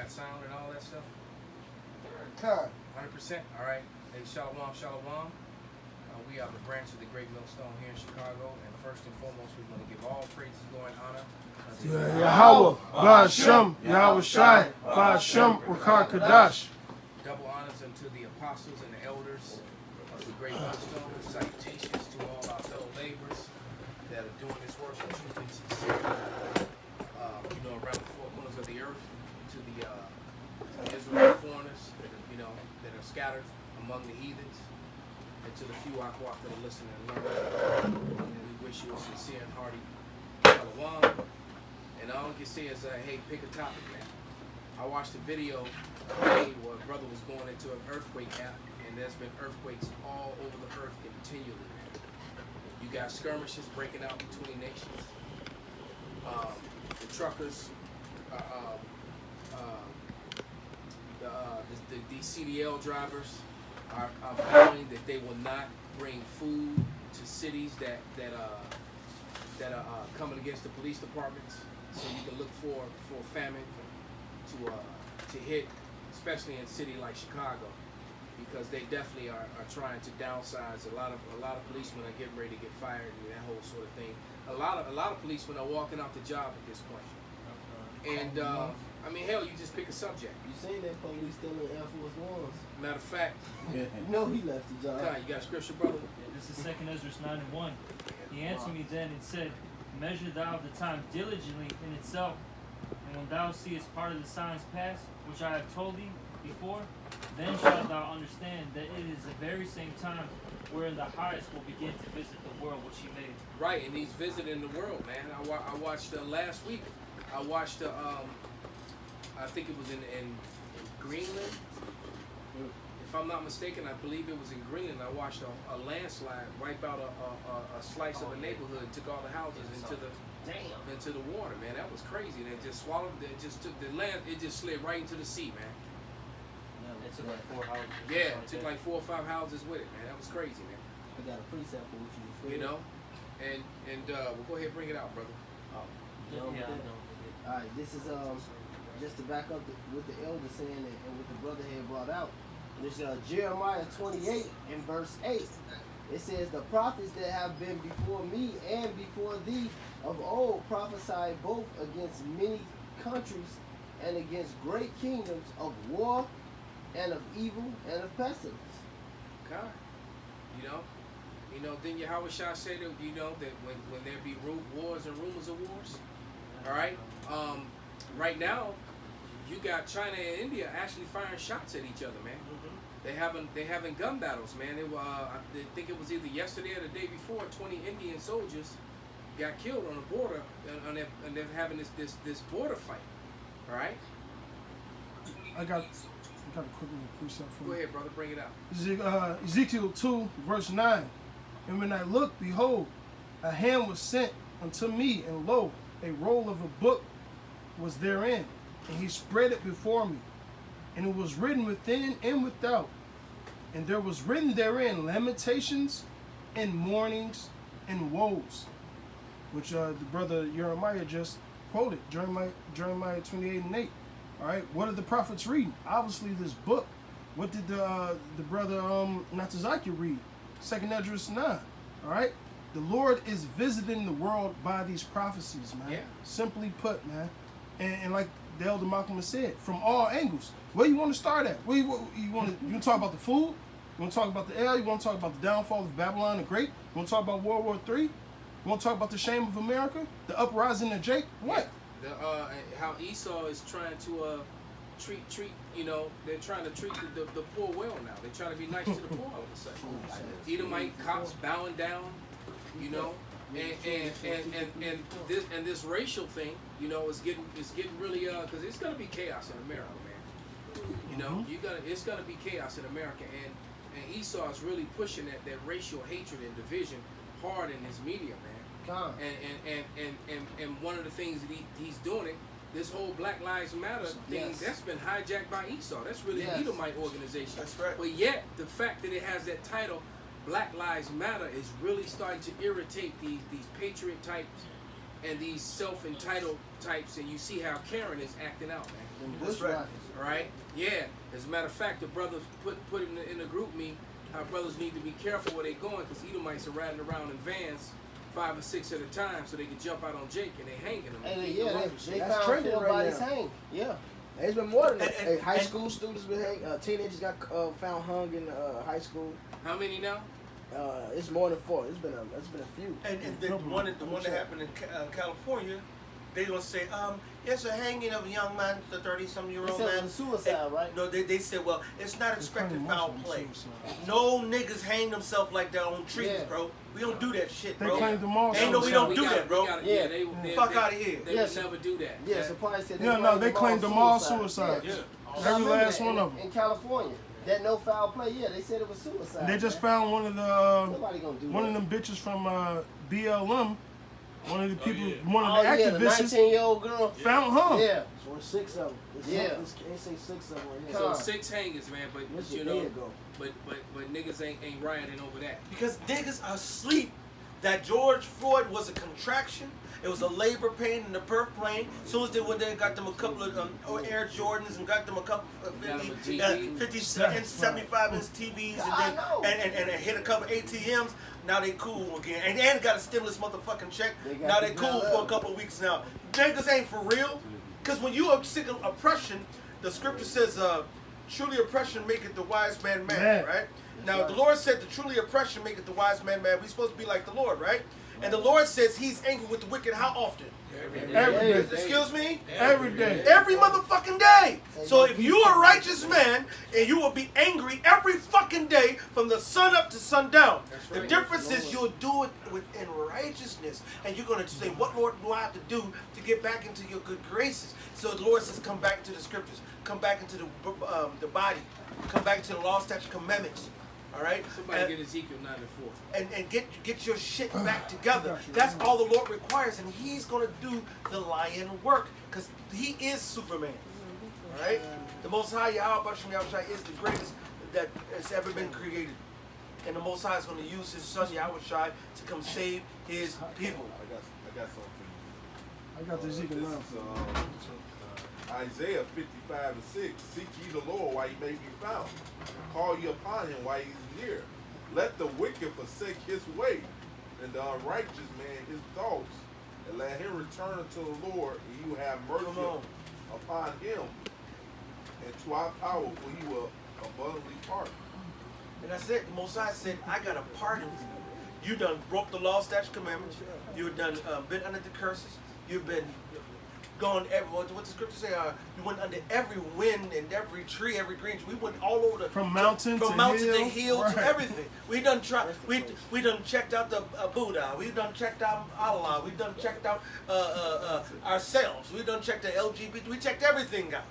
got sound and all that stuff? Con. 100%? All right. Hey, shalom, shalom. We are the branch of the Great Millstone here in Chicago. And first and foremost, we want to give all praises, glory, and honor to Yahweh, Ba'ashem, Yahweh Shai, Ba'ashem, Rakar Kadash. double honors unto the apostles and the elders of the Great Millstone. Salutations to all our fellow laborers that are doing this work in truth and sincerity. Around the four corners of the earth, to the Israelite foreigners, that are scattered among the heathens, and to the few Akwaf that are listening and learning. We wish you a sincere and hearty shalom. And all I can say is, hey, pick a topic, man. I watched a video today where a brother was going into an earthquake app, and there's been earthquakes all over the earth continually, man. You got skirmishes breaking out between nations. The truckers, the CDL drivers are vowing that they will not bring food to cities that are coming against the police departments. So you can look for famine to hit, especially in a city like Chicago, because they definitely are trying to downsize. A lot of policemen are getting ready to get fired and that whole sort of thing. A lot of policemen are walking off the job at this point. And hell, you just pick a subject. You seen that police still in Air Force Ones? Matter of fact, you know he left the job. God, you got scripture, brother? This is 2nd Ezra 9:1. He answered me then and said, measure thou the time diligently in itself, and when thou seest part of the signs pass, which I have told thee before, then shalt thou understand that it is the very same time wherein the highest will begin to visit the world which he made. Right, and he's visiting the world, man. I watched last week. I watched I think it was in Greenland. If I'm not mistaken, I believe it was in Greenland. I watched a landslide wipe out a slice of a neighborhood, took all the houses into the water, man. That was crazy. And it just swallowed. It just took the land. It just slid right into the sea, man. Yeah, it took like 4 houses. Yeah, it took like 4 or 5 houses with it, man. That was crazy, man. I got a precept for what you just read. You know, and we'll go ahead and bring it out, brother. All right, this is just to back up what the elder saying and what the brother had brought out. This is Jeremiah 28 and verse 8. It says, the prophets that have been before me and before thee of old prophesied both against many countries and against great kingdoms of war and of evil and of pestilence. God, then Yahweh Shah said that, that when there be wars and rumors of wars, all right, right now, you got China and India actually firing shots at each other, man. Mm-hmm. They having gun battles, man. I think it was either yesterday or the day before. 20 Indian soldiers got killed on the border, and they're having this border fight. All right. I got a quick little precept for you. Go ahead, brother. Bring it out. Ezekiel 2, verse 9. And when I looked, behold, a hand was sent unto me, and lo, a roll of a book was therein, and he spread it before me, and it was written within and without, and there was written therein lamentations and mournings and woes, which the brother Jeremiah just quoted, Jeremiah 28 and 8. All right, what are the prophets reading? Obviously, this book. What did the brother Natazaki read? 2nd Ezra 9. All right, the Lord is visiting the world by these prophecies, man. Yeah. Simply put, man. And like the elder Malcolm has said, from all angles. Where you want to start at? You want to talk about the food? You want to talk about the air? You want to talk about the downfall of Babylon the Great? You want to talk about World War III? You want to talk about the shame of America? The uprising of Jake? What? How Esau is trying to treat they're trying to treat the poor well now. They're trying to be nice to the poor all of a sudden. Edomite cops bowing down, and this racial thing, is getting really because it's gonna be chaos in America, man. It's gonna be chaos in America, and Esau is really pushing that racial hatred and division hard in his media, man. And one of the things that he's doing it. This whole Black Lives Matter thing, that's been hijacked by Esau. That's really an Edomite organization. That's right. But yet, the fact that it has that title, Black Lives Matter, is really starting to irritate these patriot types, and these self-entitled types, and you see how Karen is acting out, man. Them That's bush right. rockets. All right? Yeah. As a matter of fact, the brothers put in the group me how brothers need to be careful where they going, because Edomites are riding around in vans 5 or 6 at a time, so they can jump out on Jake and they hanging them. Hey, yeah, they That's found trending 4 right bodies now. hang. Yeah. There's been more than that. And- Hey, high and- school students been teenagers got found hung in high school. How many now? It's more than 4. It's been a few. And the one that happened in California, they gonna say, it's a hanging of a young man, the 30-some-year-old They said man. it was suicide, right? No, they said, well, it's not expected claim foul most of play. them suicide. No niggas hang themselves like that on trees, Yeah. bro. We don't do that shit, They bro. claimed them all. Ain't no, we don't do that, bro. Yeah. Fuck outta here. They Yes. would never do that. Yeah, That- so probably said They claimed them all suicide. Yeah. I Every remember last that one in, of them. in California. That no foul play, yeah, they said it was suicide. They just man. found one of the Nobody gonna do one that. of them bitches from BLM. One of the people, yeah. one of Oh the yeah, the activists 19-year-old girl. found her. Yeah. So it's 6 of them. Yeah. They say 6 of them. Come So on. 6 hangers, man, but This you is know, there ago. but niggas ain't rioting over that. Because niggas are asleep that George Floyd was a contraction. It was a labor pain in the birth plane. Soon as they went there and got them a couple of Air Jordans and got them a couple of Got 50, them a TV. 50 75 inch TVs I know. and hit a couple ATMs. Now they cool again. And got a stimulus motherfucking check. They got Now the they cool dollar. for a couple of weeks now. Niggas ain't for real. Because when you are sick of oppression, the scripture says, truly oppression maketh the wise man mad, Yeah. right? Now the Lord said the truly oppression maketh the wise man mad. We're supposed to be like the Lord, right? And the Lord says he's angry with the wicked how often? Every Yeah. day. Excuse me? Every day. Every motherfucking day. So if you're a righteous man and you will be angry every fucking day from the sun up to sundown, the difference is you'll do it within righteousness. And you're going to say, what Lord do I have to do to get back into your good graces? So the Lord says, come back to the scriptures. Come back into the body. Come back to the law, statute, commandments. All right? Somebody get Ezekiel 94. And get your shit back together. That's all the Lord requires, and He's gonna do the lion work, because He is Superman. All right, the Most High Yahweh Bashem Yahushua is the greatest that has ever been created, and the Most High is gonna use His Son Yahushua to come save His people. I got something for you. I got the Ezekiel This 9. is, Isaiah 55:6. Seek ye the Lord while he may be found. Call ye upon him while he is near. Let the wicked forsake his way, and the unrighteous man his thoughts. And let him return to the Lord, and he will have mercy Come on. upon him. And to our power, for he will abundantly pardon. And that's it. The Most High said, I got a pardon for you. You done broke the law, statute, commandments. You done been under the curses. You've been gone everywhere. What the scripture say? You went under every wind and every tree, every green tree. We went all over the From mountain from to mountain hill. to hill Right. to everything. We done tried. We done checked out the Buddha. We done checked out Allah. We done checked out ourselves. We done checked the LGBT. We checked everything out.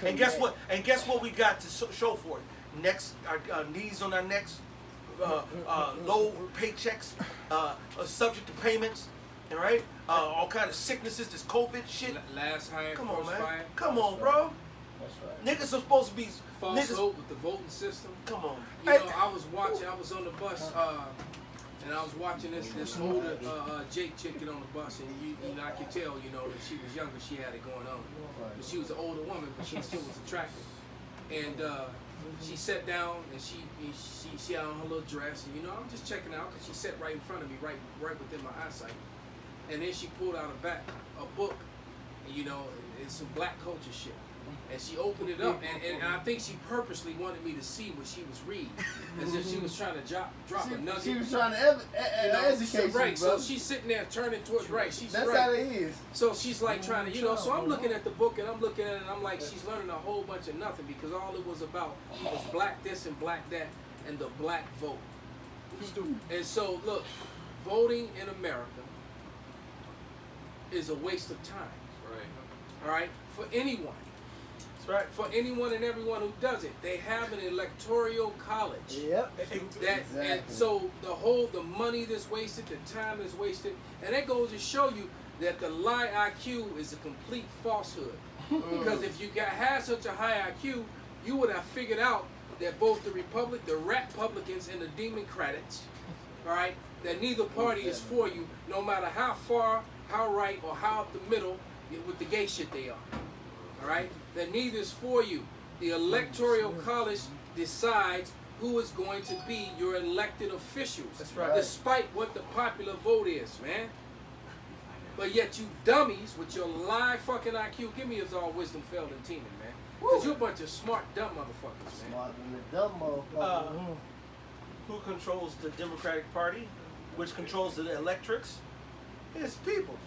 And guess what? And guess what we got to show for it? Necks, our knees on our necks, low paychecks, subject to payments, all right? All kind of sicknesses, this COVID shit. Last hire, Come on, first man. fire. Come on, bro. That's right. Niggas are supposed to be False niggas. hope with the voting system. Come on. You Hey, know, I was on the bus, and I was watching this older Jake chick get on the bus, and you know, I could tell, you know, that she was younger, she had it going on. But she was an older woman, but she still was attractive. And she sat down, and she had on her little dress, and you know, I'm just checking out, because she sat right in front of me, right within my eyesight. And then she pulled out a book, and you know, it's some black culture shit. And she opened it up, and I think she purposely wanted me to see what she was reading, as if she was trying to drop a nugget. She was trying to You know, educate so, right, you, so bro. she's sitting there turning towards right. She's That's right. how it is. So she's like trying to, you know, so I'm looking at the book and I'm looking at it and I'm like, she's learning a whole bunch of nothing, because all it was about was black this and black that and the black vote. And so look, voting in America is a waste of time. Right. All right? For anyone. That's right. For anyone and everyone who does it. They have an electoral college. Yep. That and Exactly. so the money that's wasted, the time is wasted, and that goes to show you that the lie IQ is a complete falsehood. Because if you had such a high IQ, you would have figured out that both the Republicans and the Democrats, all right, that neither party is for you, no matter how far how right or how up the middle with the gay shit they are. All right? That neither is for you. The Electoral College decides who is going to be your elected officials. That's right. Despite what the popular vote is, man. But yet you dummies with your live fucking IQ, give me his all wisdom, Feld and Teenan, man. Because you're a bunch of smart, dumb motherfuckers, man. Smarter than the dumb motherfucker. Who controls the Democratic Party, which controls the electorates? It's people.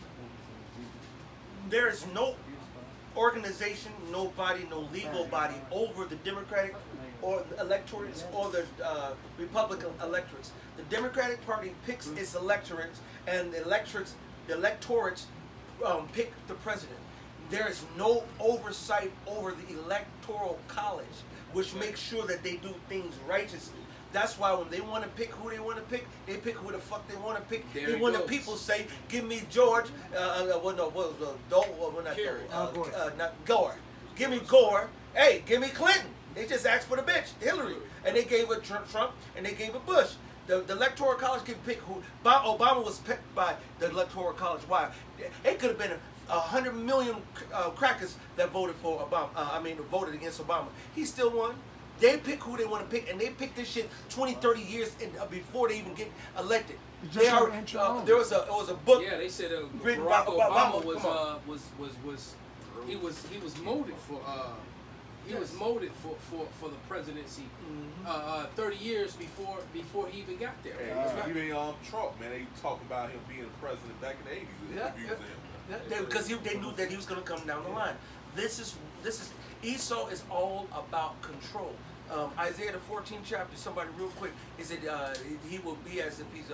There is no organization, no body, no legal body over the Democratic or the electorates or the Republican electorates. The Democratic Party picks its electorates, and the electorates pick the president. There is no oversight over the Electoral College, which makes sure that they do things righteously. That's why when they want to pick who they want to pick, they pick who the fuck they want to pick. There And it when the goes. people say, "Give me George," Gore. Give me Gore. Hey, give me Clinton. They just asked for the bitch, Hillary, and they gave her Trump, and they gave her Bush. The Electoral College can pick who. Obama was picked by the Electoral College. Why? It could have been 100 million crackers that voted for Obama. Voted against Obama. He still won. They pick who they want to pick, and they pick this shit 20, 30 years before they even get elected. It's just like entry on. There was a book. Yeah, they said Written Barack by Obama Obama. he was molded for for the presidency 30 years before he even got there. Hey, even Trump, man, they talk about him being the president back in the 80s. Yeah, Interviews with him. Because they knew that he was going to come down the line. This is Esau is all about control. Isaiah the 14th chapter. Somebody real quick. Is it he will be as if he's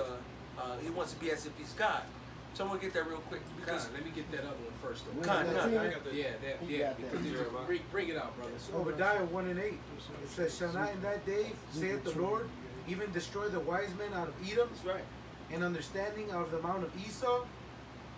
he wants to be as if he's God. Someone get that real quick because Let me get that other one first. Though. Con. Because bring it out, brother. Obadiah 1:8. It says, "Shall not in that day, saith the Lord, even destroy the wise men out of Edom, That's right. and understanding out of the mount of Esau,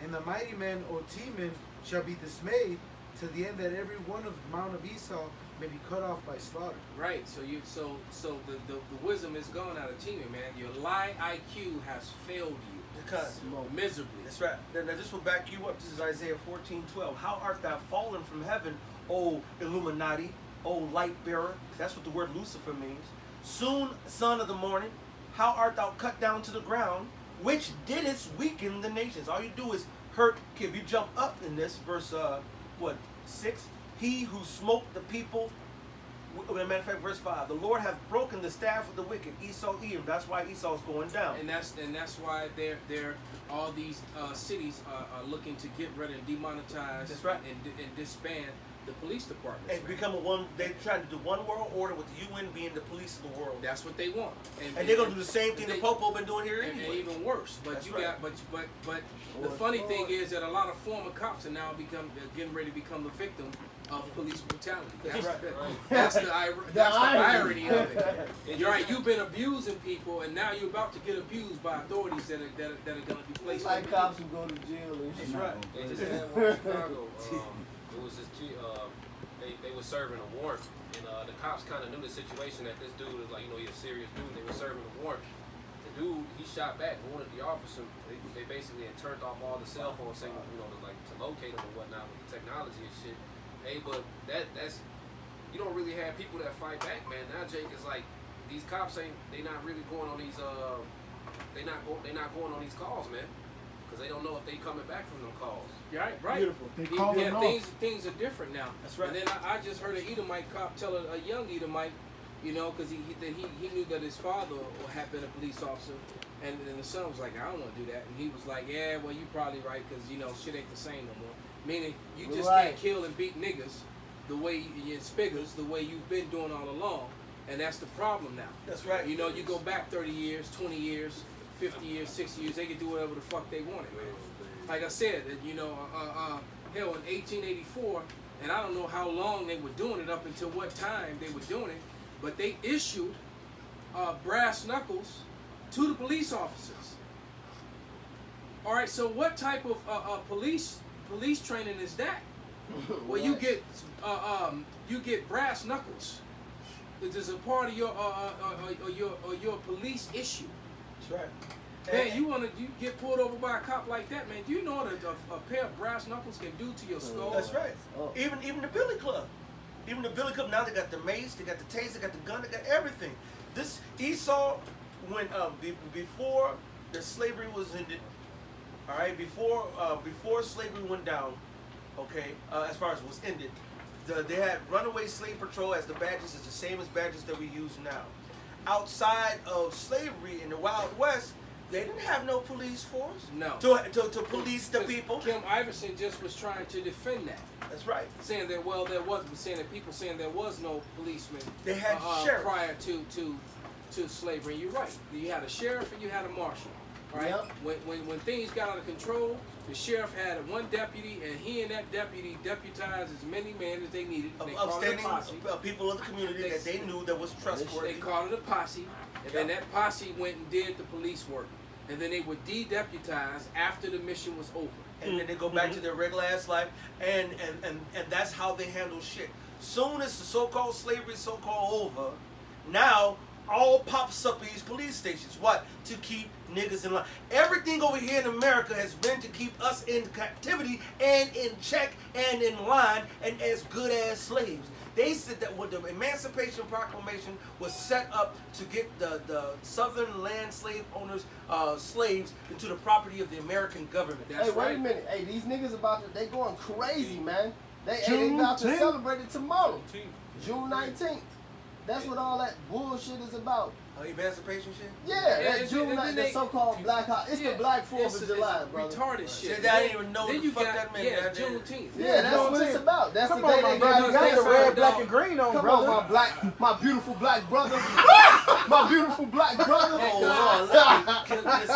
and the mighty men, O Teman, shall be dismayed, to the end that every one of the mount of Esau may be cut off by slaughter." Right. So the wisdom is gone out of teaming, man. Your lie IQ has failed you. Because Miserably. that's right. Now this will back you up. This is Isaiah 14:12. How art thou fallen from heaven, O Illuminati, O light bearer? That's what the word Lucifer means. Soon, son of the morning, how art thou cut down to the ground, which didst weaken the nations? All you do is hurt. If you jump up in this verse, 6? He who smote the people. Matter of fact, verse 5. The Lord hath broken the staff of the wicked. Esau, Edom. That's why Esau's going down. And that's why they're all these cities are looking to get rid and demonetize. That's right. And disband the police departments. And become they're trying to do one world order with the UN being the police of the world. That's what they want. And they're gonna do the same thing the Popo been doing here and anyway. even worse. But That's you right. got but the funny thing is that a lot of former cops are now getting ready to become the victim of police brutality. That's right. That's the irony of it. Irony. You're right. You've been abusing people, and now you're about to get abused by authorities that are going to be It's placed. like cops who go to jail and That's shit. right. They just had one in Chicago. It was this they were serving a warrant, and the cops kind of knew the situation that this dude was like, he's a serious dude. They were serving a warrant. The dude, he shot back, wanted the officer. They basically had turned off all the cell phone signals, to locate him and whatnot with the technology and shit. Hey, but that's you don't really have people that fight back, man. Now Jake is like, these cops they not really going on these they not going on these calls, man, because they don't know if they coming back from them calls. Right, right. Beautiful. They call them off. Things are different now. That's right. And then I just heard an Edomite cop tell a young Edomite, because he knew that his father had been a police officer, and then the son was like, I don't want to do that, and he was like, yeah, well, you probably right, because shit ain't the same no more. Meaning you just can't kill and beat niggas the way you spiggers the way you've been doing all along, and that's the problem now. That's right. You go back 30 years, 20 years, 50 years, 60 years, they can do whatever the fuck they wanted, man. Like I said, hell, in 1884, and I don't know how long they were doing it, up until what time they were doing it, but they issued brass knuckles to the police officers. All right, so what type of police training is that? Well, you get brass knuckles. It is a part of your police issue. That's right. Man, you get pulled over by a cop like that, man. Do you know what a pair of brass knuckles can do to your skull? That's right. Oh. Even the Billy Club. Even the Billy Club, now they got the mace, they got the taser, they got the gun, they got everything. This Esau, when before the slavery was ended, all right, before slavery went down, okay, as far as it was ended, they had runaway slave patrol as the badges. It's the same as badges that we use now. Outside of slavery in the Wild West, they didn't have no police force. No. To police the people. Kim Iverson just was trying to defend that. That's right. Saying that saying there was no policeman. They had sheriff prior to slavery. You're right. You had a sheriff and you had a marshal. Right. Yep. When things got out of control, the sheriff had one deputy, and he and that deputy deputized as many men as they needed. They called it a upstanding posse. people of the community that they knew that was trustworthy. They called it a posse, and then that posse went and did the police work, and then they were de-deputized after the mission was over. And then they go back to their regular ass life, and that's how they handle shit. Soon as the so-called slavery is so-called over, now all pops up these police stations. What? To keep niggas in line. Everything over here in America has been to keep us in captivity and in check and in line and as good as slaves. They said that when the Emancipation Proclamation was set up to get the southern land slave owners, slaves, into the property of the American government. That's Hey, wait right. a minute. Hey, these niggas they going crazy, man. They June about to 10th. celebrate it tomorrow. June 19th. That's what all that bullshit is about. Emancipation shit? Yeah, Yeah, that and June then 19th, the they- so-called Black Holiday. It's the Black 4th of July, brother. Retarded shit. Said I didn't even know Then what the you fuck got that meant. yeah, Goddamn. Juneteenth. Yeah, that's what it's about. That's Come the on, day my they brother. got You got the together. red, black, and green on, Come brother. on, my beautiful black brother. My beautiful black brother. Oh, Lord, let me this.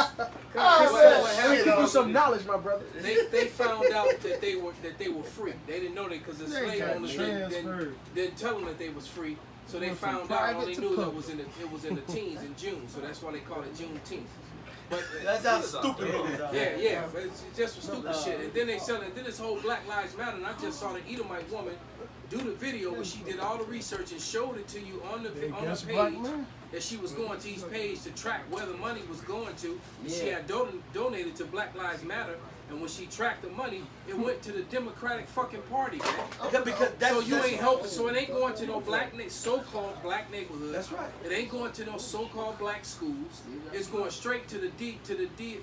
Oh, What man. happened Give you was some knowledge, my brother. they found out that they were free. They didn't know that because the They slave got owners transferred. didn't tell them that they was free. So they Went from found out. All private they to knew that public. it was in the teens in June. So that's why they call it Juneteenth. But That's how stupid it is. yeah, but it's just for stupid shit. And then they sell it. Then this whole Black Lives Matter. And I just saw the Edomite woman do the video where she did all the research and showed it to you on the Against black page. men. That she was going to each page to track where the money was going to. And she Yeah. had donated to Black Lives Matter, and when she tracked the money, it went to the Democratic fucking Party, man. Because that's, So you that's, ain't helping. So it ain't going to no so-called black neighborhoods. That's right. It ain't going to no so-called black schools. It's going straight to the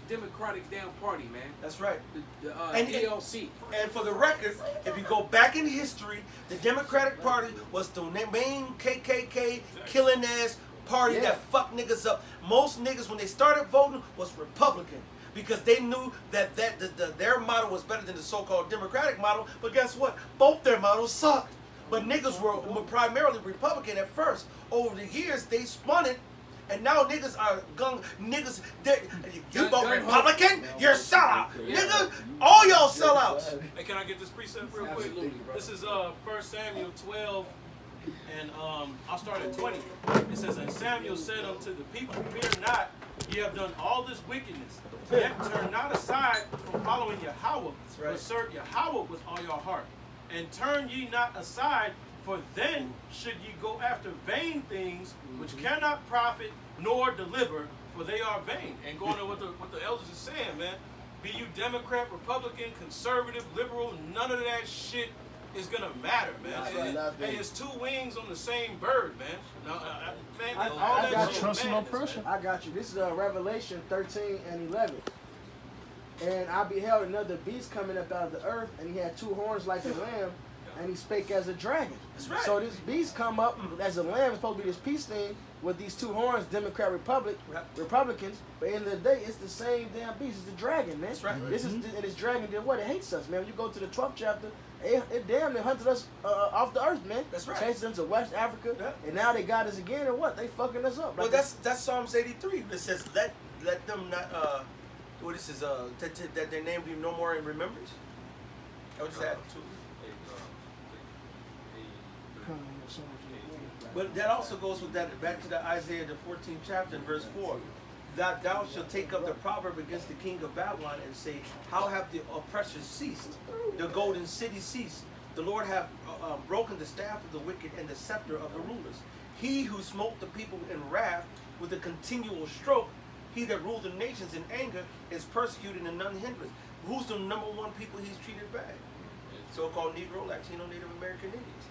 Democratic damn party, man. That's right. The And- DLC. And for the record, if you go back in history, the Democratic Party was the main KKK killing ass party that fucked niggas up. Most niggas, when they started voting, was Republican because they knew that their model was better than the so-called Democratic model. But guess what? Both their models sucked. But niggas were primarily Republican at first. Over the years, they spun it. And now niggas are niggas. You vote Republican, you're a sellout, nigga. All y'all sellouts. Hey, can I get this precept real quick? Absolutely, bro. This is 1 Samuel 12, and I'll start at 20. It says, "And Samuel said unto the people, Fear not, ye have done all this wickedness. Yet turn not aside from following Yahweh, right. but serve Yahweh with all your heart. And turn ye not aside, for then should ye go after vain things which cannot profit nor deliver, for they are vain." And going on what the elders are saying, man. Be you Democrat, Republican, conservative, liberal, none of that shit is gonna matter, man. That's right, nothing. Hey, it's two wings on the same bird, man. Now, man, I all that got shit you. Trust and madness, oppression. man. I got you. This is Revelation 13 and 11. And I beheld another beast coming up out of the earth, and he had two horns like a lamb, and he spake as a dragon. That's right. So this beast come up as a lamb, it's supposed to be this peace thing with these two horns, Democrat, Republicans. But in the day, it's the same damn beast. It's the dragon, man. That's right. This is and this dragon did what? It hates us, man. When you go to the 12th chapter, it damn near hunted us off the earth, man. That's right. Chased them to West Africa, Yeah. and now they got us again, and what? They fucking us up. Well, Like that's Psalms 83. It says, "Let them not." What this is? That their name be no more in remembrance. I would just add to it. But that also goes with that back to the Isaiah the 14th chapter, verse 4. That thou shalt take up the proverb against the king of Babylon and say, How have the oppressors ceased? The golden city ceased. The Lord hath broken the staff of the wicked and the scepter of the rulers. He who smote the people in wrath with a continual stroke, He that ruled the nations in anger is persecuted and none hinders. Who's the number one people he's treated bad? So-called Negro, Latino, Native American Indians.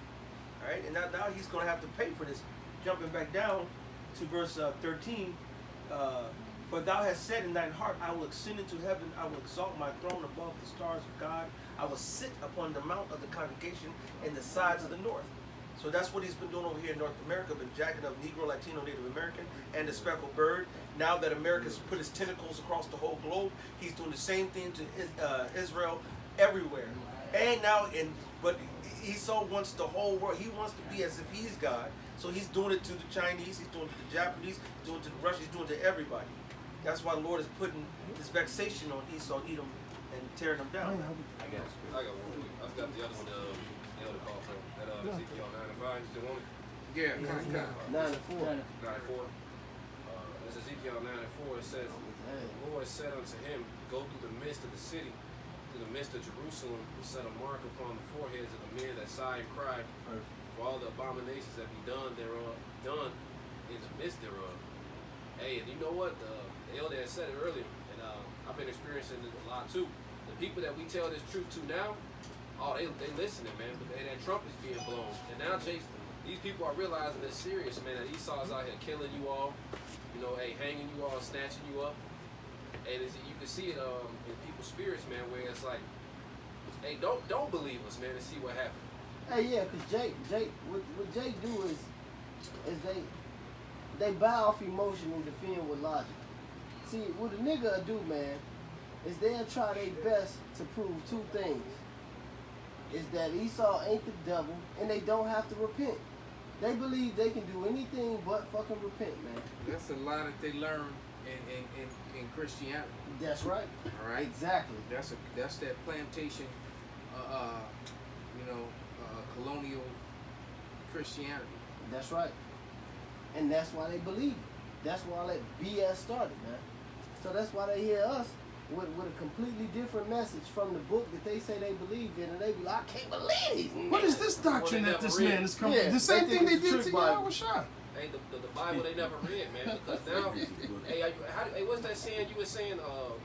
All right, and now he's going to have to pay for this. Jumping back down to verse 13, for thou hast said in thine heart, I will ascend into heaven, I will exalt my throne above the stars of God, I will sit upon the mount of the congregation in the sides of the north. So that's what he's been doing over here in North America, been jacking up Negro, Latino, Native American, and the speckled bird. Now that America's put his tentacles across the whole globe, he's doing the same thing to Israel everywhere. And now, but Esau wants the whole world. He wants to be as if he's God. So he's doing it to the Chinese, he's doing it to the Japanese, he's doing it to the Russians, he's doing it to everybody. That's why the Lord is putting this vexation on Esau, Edom, and tearing them down. I got one. I got the other one, the other call from that Ezekiel 9:5. You still want it? Yeah, kind of. 9-4. 9:4. This Ezekiel 9:4. It says, the Lord said unto him, go through the midst of the city, through the midst of Jerusalem, and set a mark upon the foreheads of the men that sigh and cry, for all the abominations that be done thereof, done in the midst thereof. Hey, and you know what? The elder had said it earlier, and I've been experiencing it a lot too. The people that we tell this truth to now, oh, they listening, man, but that trumpet's being blown. And now, Jason, these people are realizing it's serious, man, that Esau's out here killing you all, you know, hey, hanging you all, snatching you up. And you can see it in people's spirits, man, where it's like, hey, don't believe us, man, and see what happens. Hey, yeah, cause Jake, what Jake do is they buy off emotion and defend with logic. See, what a nigga do, man, is they'll try their best to prove two things. Is that Esau ain't the devil, and they don't have to repent. They believe they can do anything but fucking repent, man. That's a lie that they learn in Christianity. That's right. All right. Exactly. That's that plantation, colonial Christianity. That's right. And that's why they believe it. That's why all that BS started, man. So that's why they hear us with a completely different message from the book that they say they believe in, and they be like, I can't believe these. What is this doctrine that this man is coming? Yeah, The same they thing they think did it's to true Bible. Yahushua. Hey, the Bible they never read, man, because now, hey, what's that saying you were saying?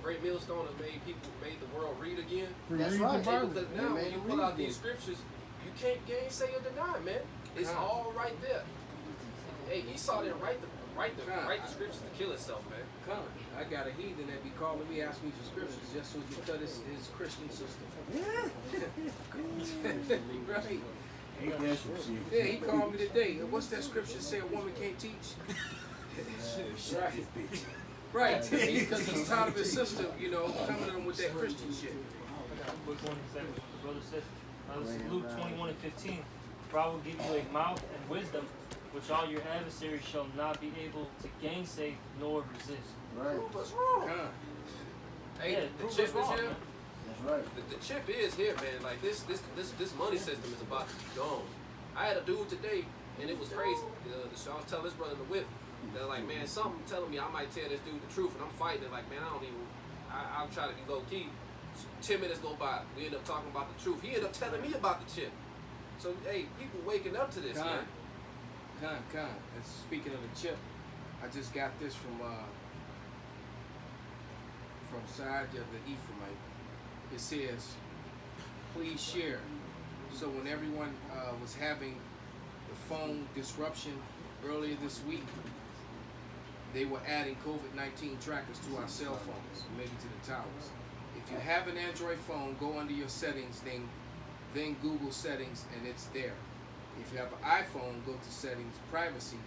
Great millstone has made the world read again. That's Read right. the Hey, Bible. because They now made when you them pull read out these again. scriptures, you can't gainsay or deny, man. It's all right there. Hey, Esau didn't write the scriptures to kill itself, man. Come, I got a heathen that be calling me, asking me for scriptures just so he can cut his Christian system. Right. Yeah, he called me today. What's that scripture say a woman can't teach? Right. Right. Because he's tired of his sister, coming at him with that Christian shit. Quick one second. The brother says, this is Luke 21:15. For I will give you a mouth and wisdom, which all your adversaries shall not be able to gainsay nor resist. Right. What's wrong? Come. Hey, Yeah, the prove chip us is wrong, here. man. That's right. The chip is here, man. Like this money system is about to be gone. I had a dude today, and it was crazy. I was telling this brother in the whip, they're like, man, something telling me I might tell this dude the truth, and I'm fighting it. Like, man, I'll try to be low key. 10 minutes go by, we end up talking about the truth. He ended up telling me about the chip. So, hey, people waking up to this, man. Con. And speaking of the chip, I just got this from Side of the Ephraimite. It says, please share. So when everyone was having the phone disruption earlier this week, they were adding COVID-19 trackers to our cell phones, maybe to the towers. If you have an Android phone, go under your settings, then Google settings, and it's there. If you have an iPhone, go to settings, privacy,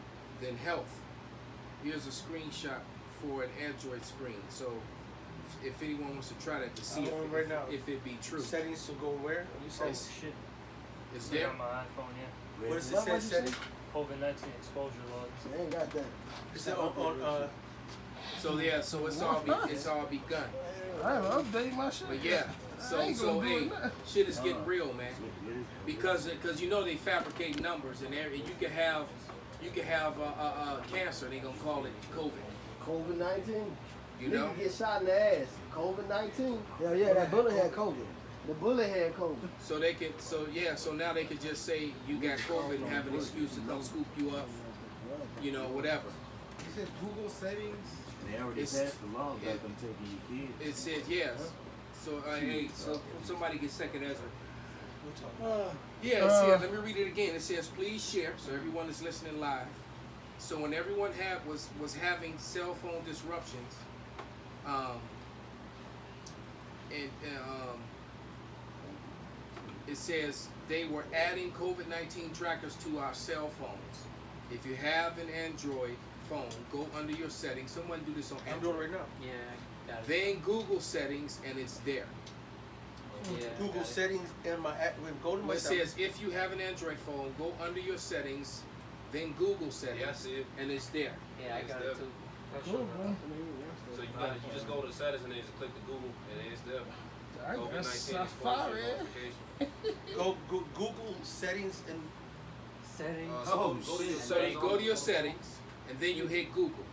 then health. Here's a screenshot for an Android screen. So if anyone wants to try that to see if it be true. Settings to go where? You said Oh, shit. It's It's there. on my iPhone, yeah. what does it say? Settings? COVID-19 exposure logs. They ain't got that. Is it on So it's all begun. I haven't updated my shit. But yeah, I so ain't gonna do hey, it now. shit is getting real, man. Because they fabricate numbers, and you can have cancer. They gonna call it COVID. COVID-19. You know. Nigga get shot in the ass. COVID-19. Yeah, that bullet had COVID. The bullet had COVID. So now they could just say you got COVID and have an excuse to come scoop you up, whatever. You said Google settings. They already It's- passed the law about them taking your kids. It says yes. So hey, so somebody get second Ezra. Yeah, it says, let me read it again. It says, please share, so everyone is listening live. So when everyone was having cell phone disruptions, it says they were adding COVID-19 trackers to our cell phones. If you have an Android phone, go under your settings. Someone do this on I'm doing Android. it right now. Yeah, got it. Then Google settings, and it's there. Yeah, Google got it. settings in my app. Go to my It says if you have an Android phone, go under your settings, then Google settings, Yeah, I see it. and it's there. Yeah, I got it too. Cool, man. So you just go to the settings and then just click the Google and then it's there. I COVID-19 guess exposure Safari. notification. go Google settings and Settings. So go to your So you settings. go to your settings, and then you hit Google.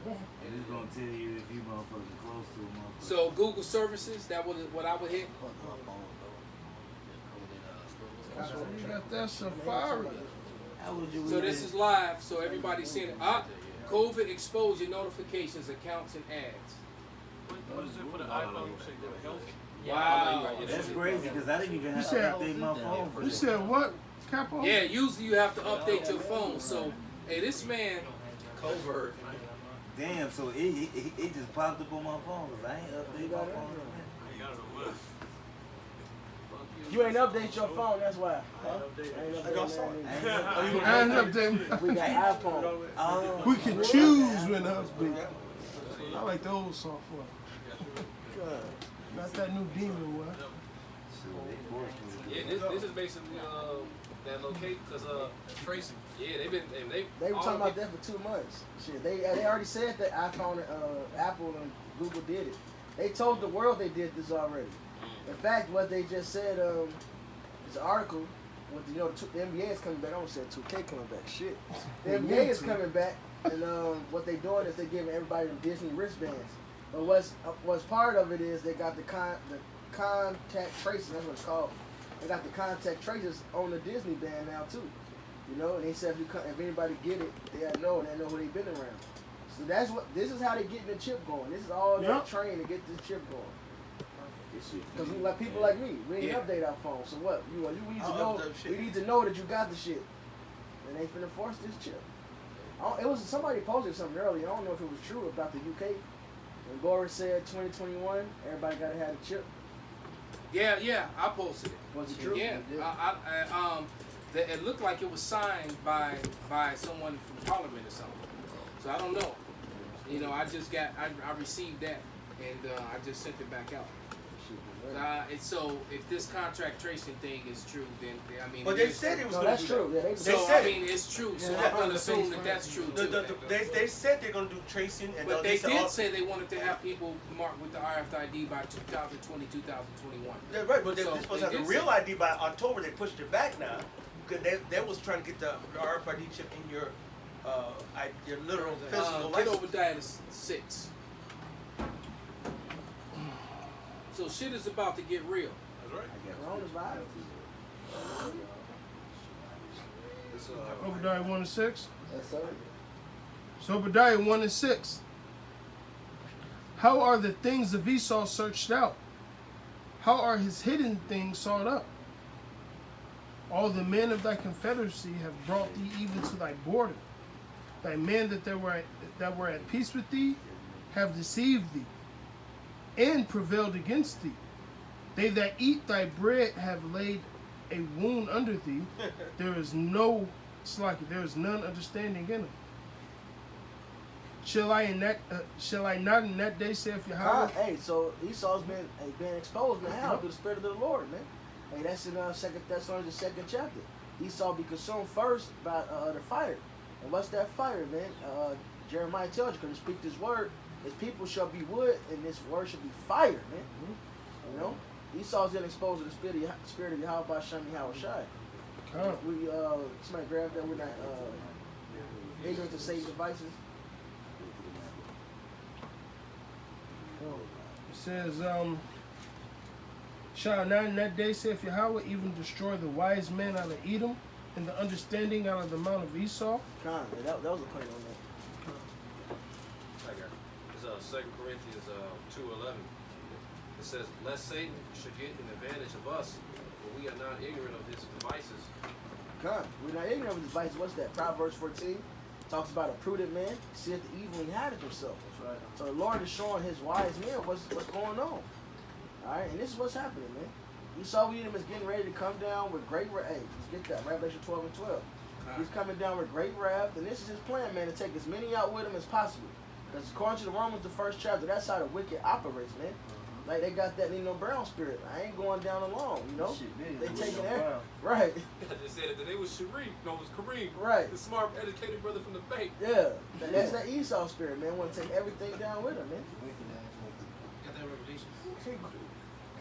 And it's gonna tell you if you motherfucking close to a motherfucker. So Google services, that was what I would hit. You got that Safari. How would you So this is live, so everybody's seeing it. COVID exposure notifications, accounts, and ads. What is it for the iPhone? You say go to health? Wow. That's crazy because I didn't even You have to said- update my phone for You that. said what, Capo? Yeah, usually you have to update your phone. So, hey, this man, covert. Damn, so it just popped up on my phone because I ain't updated my phone. You ain't update your phone, that's why. Huh? I got saw it. I ain't updating. We got iPhone. Oh, We can choose when to update. I like the old software. Not that new demon one. Yeah, this is basically that locate because Tracing. yeah They were talking about that for 2 months. Shit, they already said that iPhone, Apple, and Google did it. They told the world they did this already. In fact, what they just said, this article, with the NBA is coming back. I almost said 2K coming back. Shit, the NBA is coming back, and what they doing is they giving everybody the Disney wristbands. But what's part of it is they got the contact tracing. That's what it's called. They got the contact tracers on the Disney band now too. You know, and they said if anybody get it, they know who they been around. So this is how they getting the chip going. This is all they're trained to get this chip going. Because we like people like me, we ain't update our phone. So what? We need to know. We need to know that you got the shit, and they finna force this chip. It was somebody posted something earlier. I don't know if it was true about the UK. When Boris said 2021, everybody gotta have a chip. yeah, I posted it. Was it true? Yeah, it looked like it was signed by someone from Parliament or something. So I don't know. You know, I received that, and I just sent it back out. So if this contract tracing thing is true, then I mean. But they said it was. No, gonna that's do true. that. Yeah, So said I mean, it's true. So I'm gonna assume that that's true too. They said they're gonna do tracing, and But they said did say they wanted to have people marked with the RFID by 2020, 2021. Yeah, right, but they're So supposed to have they the did real say- ID by October. They pushed it back now because they was trying to get the RFID chip in your literal physical Get license. Obadiah to 6. So shit is about to get real. That's right. Coronavirus. Obadiah 1-6. Yes, sir. So Obadiah 1-6. How are the things of Esau searched out? How are his hidden things sought up? All the men of thy confederacy have brought thee even to thy border. Thy men that were at peace with thee have deceived thee, and prevailed against thee. They that eat thy bread have laid a wound under thee. There is none understanding in them. Shall I not in that day, saith Yahweh? Hey, so Esau's been exposed now through the Spirit of the Lord, man. Hey, that's in 2 Thessalonians, the 2nd chapter. Esau be consumed first by the fire. And what's that fire, man? Jeremiah tells you, because he speak this word, his people shall be wood, and this word shall be fire, man. You know? Esau's been exposed to the spirit of Yahweh by Shem Yahweh Shai. We somebody grab that. We're not ignorant to Satan's devices. It says, shall I not in that day, saith Yahweh, even destroy the wise men out of Edom, and the understanding out of the mount of Esau? That was a point on that. 2 Corinthians 2:11. It says, "Lest Satan should get an advantage of us, for we are not ignorant of his devices." Come, we're not ignorant of his devices. What's that? Proverbs 14 talks about a prudent man seeth the evil and hideth himself. That's right. So the Lord is showing his wise men what's going on. Alright, and this is what's happening, man. Esau Edom is getting ready to come down with great wrath. Hey, let's get that. Revelation 12 and 12. He's coming down with great wrath, and this is his plan, man, to take as many out with him as possible. Because according to the Romans, the first chapter, that's how the wicked operates, man. Like they got that Nino Brown spirit. I ain't going down alone, you know? They taking that. Right. I just said it today was Sharif. No, it was Kareem. Right. The smart, educated brother from the bank. Yeah. That's that Esau spirit, man. Want to take everything down with him, man. Got that revelation?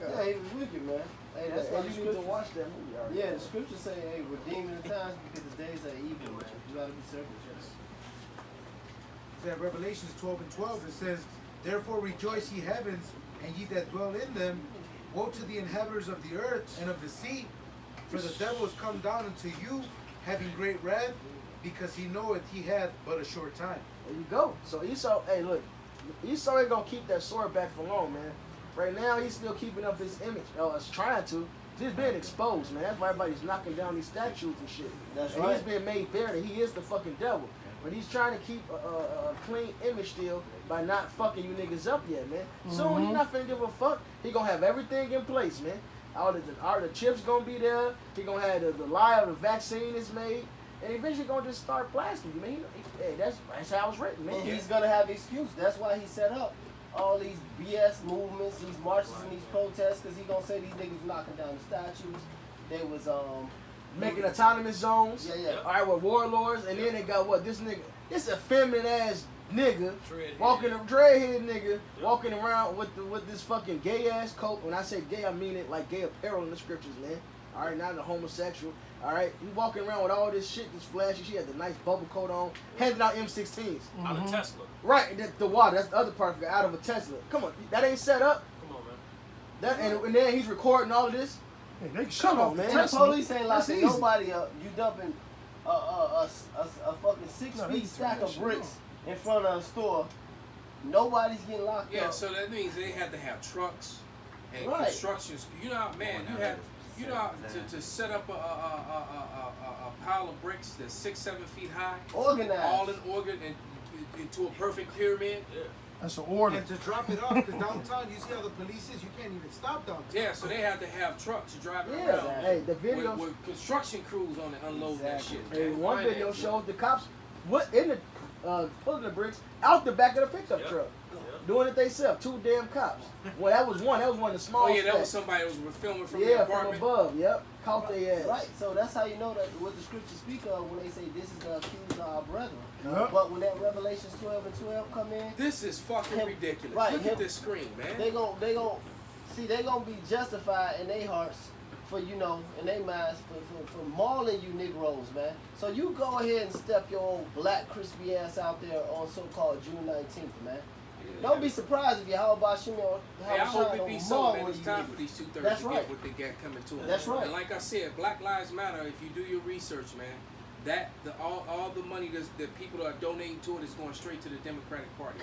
Yeah, he was wicked, man. Hey, that's why you need to watch that movie already. Yeah, the scriptures say, hey, redeeming the times because the days are evil, man. You gotta be circumcised. That Revelations 12 and 12, it says, "Therefore rejoice, ye heavens, and ye that dwell in them. Woe to the inhabitants of the earth and of the sea, for the devil is come down unto you, having great wrath, because he knoweth he hath but a short time." There you go. So Esau, hey, look, Esau ain't gonna keep that sword back for long, man. Right now, he's still keeping up his image. It's trying to. He's being exposed, man. That's why everybody's knocking down these statues and shit. That's and right. He's being made bare that he is the fucking devil. But he's trying to keep a clean image still by not fucking you niggas up yet, man. Soon he not finna give a fuck. He gonna have everything in place, man. All the chips gonna be there. He gonna have the lie of the vaccine is made. And eventually gonna just start blasting you, man. Hey, that's how it's written, man. And he's gonna have excuse. That's why he set up all these BS movements, these marches and these protests, because he gonna say these niggas knocking down the statues. They was making autonomous zones. Yeah. All right, with warlords, and then they got what? This nigga, this effeminate ass nigga, walking a dreadhead nigga, walking around with this fucking gay ass coat. When I say gay, I mean it like gay apparel in the scriptures, man. All right, not the homosexual. All right, he walking around with all this shit, this flashy. She had the nice bubble coat on, handing out M16s. Out of Tesla. Right, and the water. That's the other part of it, out of a Tesla. Come on, that ain't set up. Come on, man. That and then he's recording all of this. Hey, they Come on, man. The police ain't That's locking easy. nobody up. You dumping a fucking 6 No, feet they stack turn that of shit bricks in front of a store. Nobody's getting locked Yeah, up. so that means they had to have trucks and Right. constructions. You know how, man, you know how to set up a pile of bricks that's 6-7 feet high, Organized. all in organ and into a perfect pyramid. That's an order. And to drop it off, because downtown, you see how the police is, you can't even stop downtown. Yeah, so they had to have trucks to drive it Yeah, around. hey, the video. With construction crews on it, unloading that shit. Hey, man. one Finance video it. shows the cops in the pulling the bricks out the back of the pickup truck, doing it themselves. 2 damn cops. Well, that was one. That was one of the small. Oh yeah, that was somebody that was filming from the Yeah, from apartment. above. Yep, caught their ass. Right, so that's how you know that what the scriptures speak of when they say this is the accused of our brethren. Yep. But when that Revelations 12 and 12 come in, This is fucking ridiculous. Right, Look him- at this screen, man. they gon' see they gonna be justified in their hearts for in their minds for mauling you Negroes, man. So you go ahead and step your old black crispy ass out there on so-called June 19th, man. Don't be surprised if Yahweh Shimon or Hey, I hope it be so, man. one It's of time you for these 2/3 That's to right. get what they got coming to them. That's right. And like I said, Black Lives Matter. If you do your research, man, all the money that people are donating to it is going straight to the Democratic Party.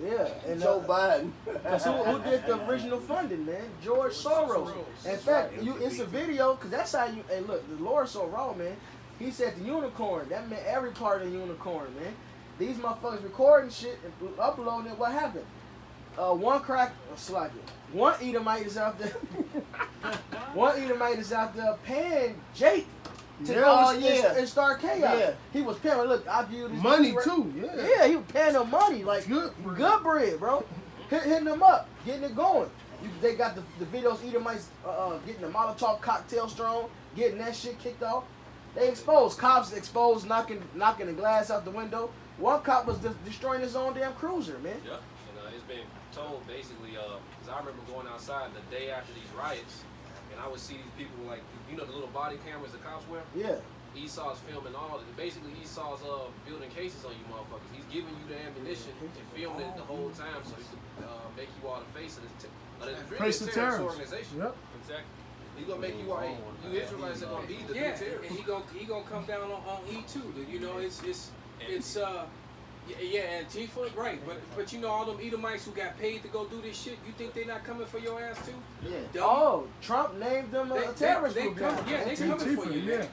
Yeah, and Joe Biden. Cause who did the original funding, man? George Soros. In fact, it's a video, cause that's how you. Hey, look, the Lord so raw, man. He said the unicorn. That meant every part of the unicorn, man. These motherfuckers recording shit and uploading it. What happened? One Edomite is out there. One Edomite is out there paying Jake to go and start chaos. Yeah. He was paying. Look, I viewed this Money right- too, yeah. Yeah, he was paying them money, like Good good bread, bro. Hitting them up, getting it going. They got the videos. Edomites getting the Molotov cocktail strong, getting that shit kicked off. They exposed. Cops exposed, knocking the glass out the window. One cop was destroying his own damn cruiser, man. Yep. And it's been told basically, because I remember going outside the day after these riots, and I would see these people like, the little body cameras the cops wear? Yeah. Esau's filming all of it. Basically, Esau's building cases on you motherfuckers. He's giving you the ammunition and filming it the whole time so he can make you all the face of this Face the terrorist. organization. Yep. Exactly. He's gonna make you all. You Israelites are gonna be the new Yeah, terrorists. and he gonna come down on E too. You know, it's Yeah, Antifa, right? But you know all them Edomites who got paid to go do this shit. You think they not coming for your ass too? Yeah. Dummy. Oh, Trump named them a terrorist they group. come, now. yeah, they coming for you. yeah.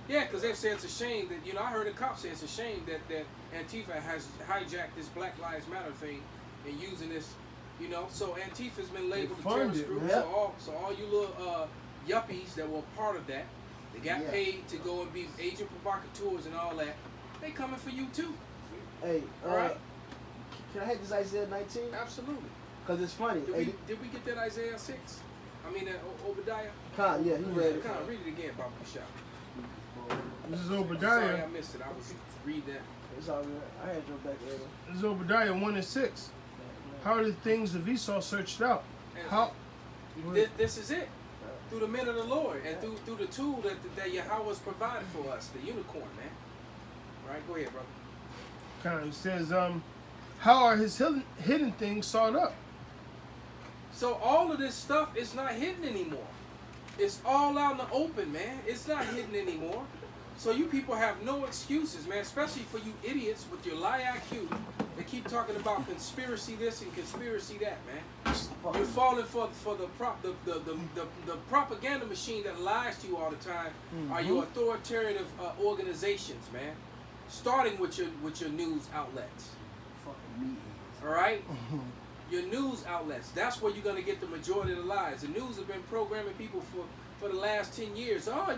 Yeah, because they say it's a shame that, you know, I heard a cop say it's a shame that Antifa has hijacked this Black Lives Matter thing and using this, you know. So Antifa's been labeled a terrorist group. Yep. So all you little yuppies that were part of that, they got paid to go and be agent provocateurs and all that. They coming for you too. Hey, All right. can I hit this Isaiah 19? Absolutely. Because it's funny. Did Hey, we get that Isaiah 6? I mean, Obadiah? Khan, yeah, he read it. Khan, read it again, Baba Bashar. This is Sorry, Obadiah. I missed it. I was reading that. It's all good. I had your back earlier. This is Obadiah 1:6. How are the things of Esau searched out? How? This is it. Through the men of the Lord and through the tool that Yahweh's provided for us, the unicorn, man. All right, go ahead, brother. Kind of says, how are his hidden things sought up? So all of this stuff is not hidden anymore. It's all out in the open, man. It's not hidden anymore. So you people have no excuses, man, especially for you idiots with your lie IQ that keep talking about conspiracy this and conspiracy that, man. You're falling for the propaganda machine that lies to you all the time. Are your authoritative organizations, man? Starting with your news outlets. All right? Your news outlets. That's where you're gonna get the majority of the lies. The news have been programming people for the last 10 years. Oh,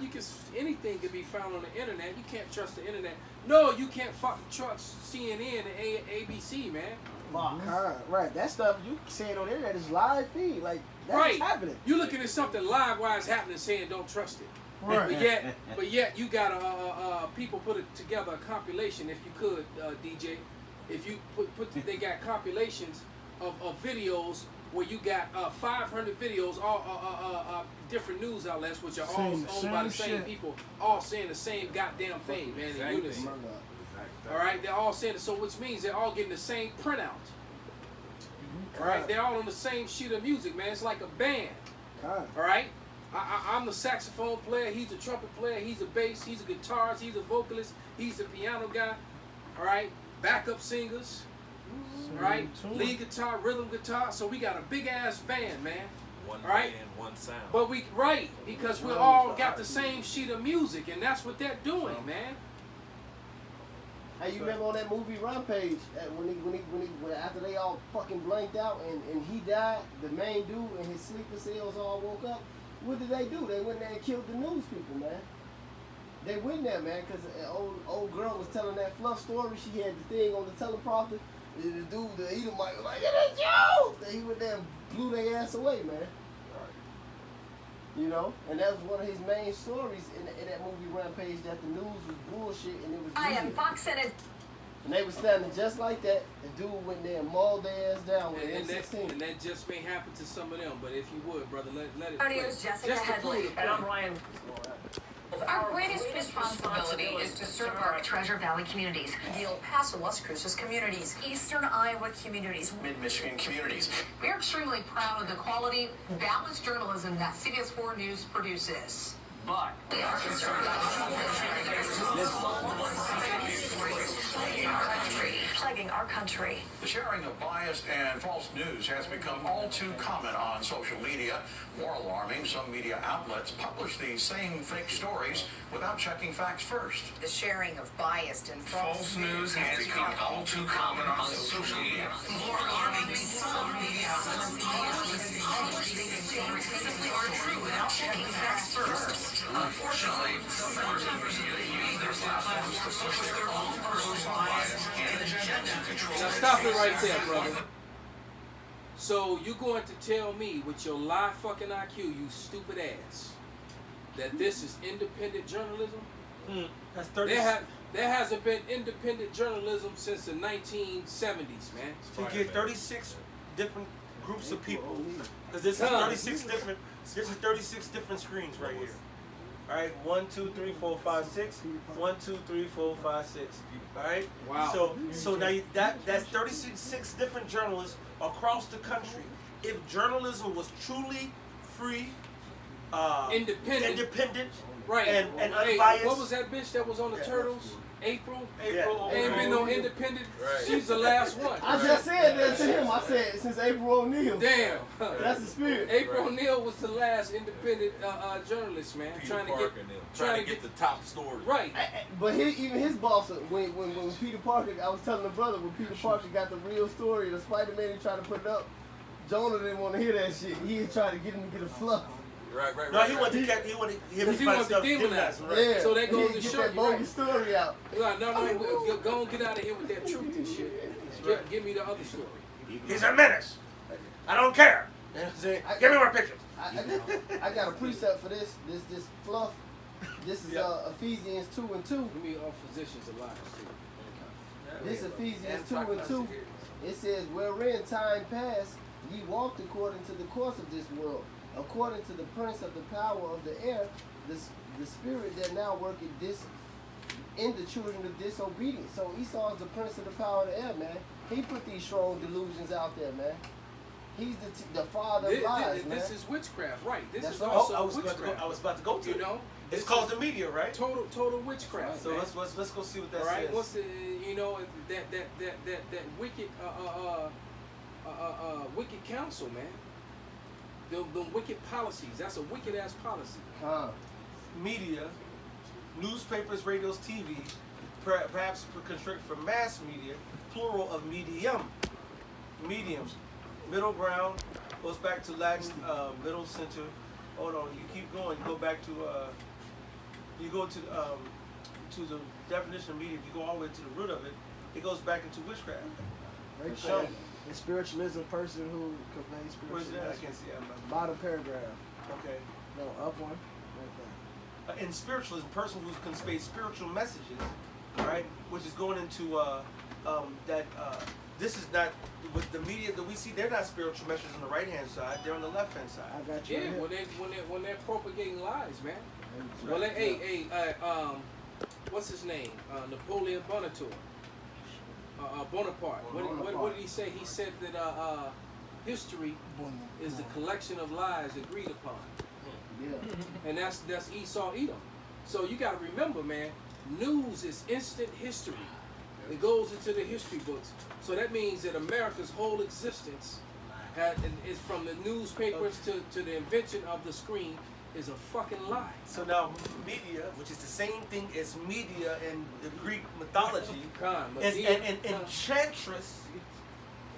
anything can be found on the internet. You can't trust the internet. No, you can't fucking trust CNN and ABC, man. Right, that stuff you saying on the internet is live feed. Like, that's Right. happening. You looking at something live while it's happening, saying don't trust it. Right. But yet you got people put it together a compilation. If you could, DJ, if you they got compilations of videos where you got 500 videos, all different news outlets, which are all owned by the same people, all saying the same goddamn thing, man, in unison. All right, they're all saying it, so which means they're all getting the same printout. All right, they're all on the same sheet of music, man. It's like a band. All right, I'm the saxophone player. He's a trumpet player. He's a bass. He's a guitarist. He's a vocalist. He's a piano guy. All right, backup singers. Right, lead guitar, rhythm guitar. So we got a big ass band, man. One right? band, one sound. But because we all got the same sheet of music, and that's what they're doing, man. Hey, you remember on that movie Rampage when after they all fucking blanked out and he died, the main dude and his sleeper cells all woke up. What did they do? They went there and killed the news people, man. They went there, man, because an old girl was telling that fluff story. She had the thing on the teleprompter. The dude, the Edomite, was like, "It is you!" And he went there and blew their ass away, man. You know, and that was one of his main stories in that movie Rampage, that the news was bullshit and it was I am real. Fox and it. And they was standing just like that. The dude went there and mauled their ass down with an M16. And that just may happen to some of them. But if you would, brother, let it Radio's play. Jessica Just to Headley. prove the And I'm point. Ryan. Our greatest responsibility is to serve our Treasure Valley communities, the El Paso, Las Cruces communities, Eastern Iowa communities, Mid-Michigan communities. We are extremely proud of the quality, balanced journalism that CBS 4 News produces. But we are concerned about plaguing our country. The sharing of biased and false news has become all too common on social media. More alarming, some media outlets publish these same fake stories without checking facts first. The sharing of biased and false news has become all too common on social media. More alarming, some media outlets publish these stories simply aren't true without checking facts first. Unfortunately, some members of the media use their platforms to push their own personal bias and agenda to control. Now stop it right there, brother. So you going to tell me with your lie fucking IQ, you stupid ass, that this is independent journalism? That's 30. There hasn't been independent journalism since the 1970s, man. To get 36 different groups of people, because this is 36 different. This is 36 different screens right here. All right, 1, 2, 3, 4, 5, 6. 1, 2, 3, 4, 5, 6. All right. Wow. So now that's 36 different journalists across the country. If journalism was truly free, independent, independent, right, and hey, unbiased. what was that bitch that was on the Turtles? April. April. Ain't been no independent. Right. She's the last one. I just said that to him. I said since April O'Neil. Damn. That's the spirit. April O'Neil was the last independent journalist, man. Peter trying Parker to and them. get, Trying to get the top story. right. But even his boss, when Peter Parker, I was telling the brother when Peter Parker got the real story, the Spider-Man he tried to put it up. Jonah didn't want to hear that shit. He was trying to get him to get a fluff. Right. No, he wanted him He to wants find to stuff demonize, right? Yeah. So that goes to Get show that you, right. bogus story out. No, go and get out of here with that truth and shit. Give me the other story. He's a menace. I don't care. You know what I'm saying? Give me more pictures. I got a precept for this fluff. This is Ephesians 2:2. Give me all physicians alive too. This Ephesians 2:2. It says, wherein time past ye walked according to the course of this world, according to the prince of the power of the air, the spirit that now worketh in the children of disobedience. So Esau is the prince of the power of the air, man. He put these strong delusions out there, man. He's the father of lies, man. This is witchcraft, right? This That's is right. also I was witchcraft. about to go to You it. know, It's called the media, right? total witchcraft. So man. let's go see what that All right, says. what's the that wicked wicked counsel, man? The wicked policies. That's a wicked ass policy. Media, newspapers, radios, TV, perhaps constrict for mass media, plural of medium. Mediums. Middle ground goes back to Latin middle center. Hold on, you keep going. You go back to you go to the definition of media. If you go all the way to the root of it, it goes back into witchcraft. Right So- there. The spiritualism person who conveys Where's spiritualism. that? I can't see it. Bottom paragraph. Okay. No, up one. Right In spiritualism, person who conveys spiritual messages, right? Which is going into this is not with the media that we see. They're not spiritual messages on the right hand side. They're on the left hand side. I got you. Yeah, right here. when they're propagating lies, man. Right. Well, what's his name? Napoleon Bonaparte. Bonaparte. What did he say? He said that history is the collection of lies agreed upon. Yeah. And that's Esau Edom. So you got to remember, man, news is instant history. It goes into the history books. So that means that America's whole existence is from the newspapers to the invention of the screen is a fucking lie. So now media, which is the same thing as media in the Greek mythology, is an enchantress.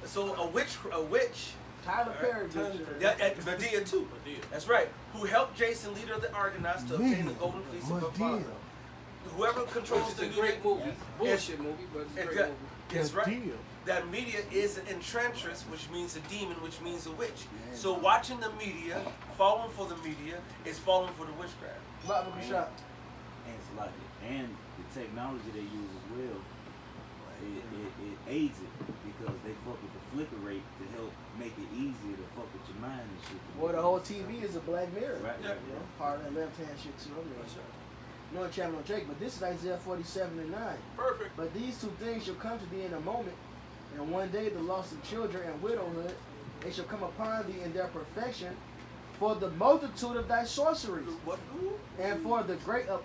So a witch. Tyler Perry. Medea too. That's right. Who helped Jason, leader of the Argonauts, to obtain the golden fleece of her father. Whoever controls It's the a great movie. Bullshit movie, but it's a great movie. That's right. That media is an enchantress, which means a demon, which means a witch. So watching the media, falling for the media, is falling for the witchcraft. And it's like and the technology they use as well, it aids it because they fuck with the flicker rate to help make it easier to fuck with your mind and shit. Well, the whole TV is a Black Mirror. Right. You know, part of that left hand shit too. I mean, no channel on Jake, but this is Isaiah 47:9. Perfect. But these two things shall come to thee in a moment, and one day the loss of children and widowhood, they shall come upon thee in their perfection, for the multitude of thy sorceries, and for the great I'll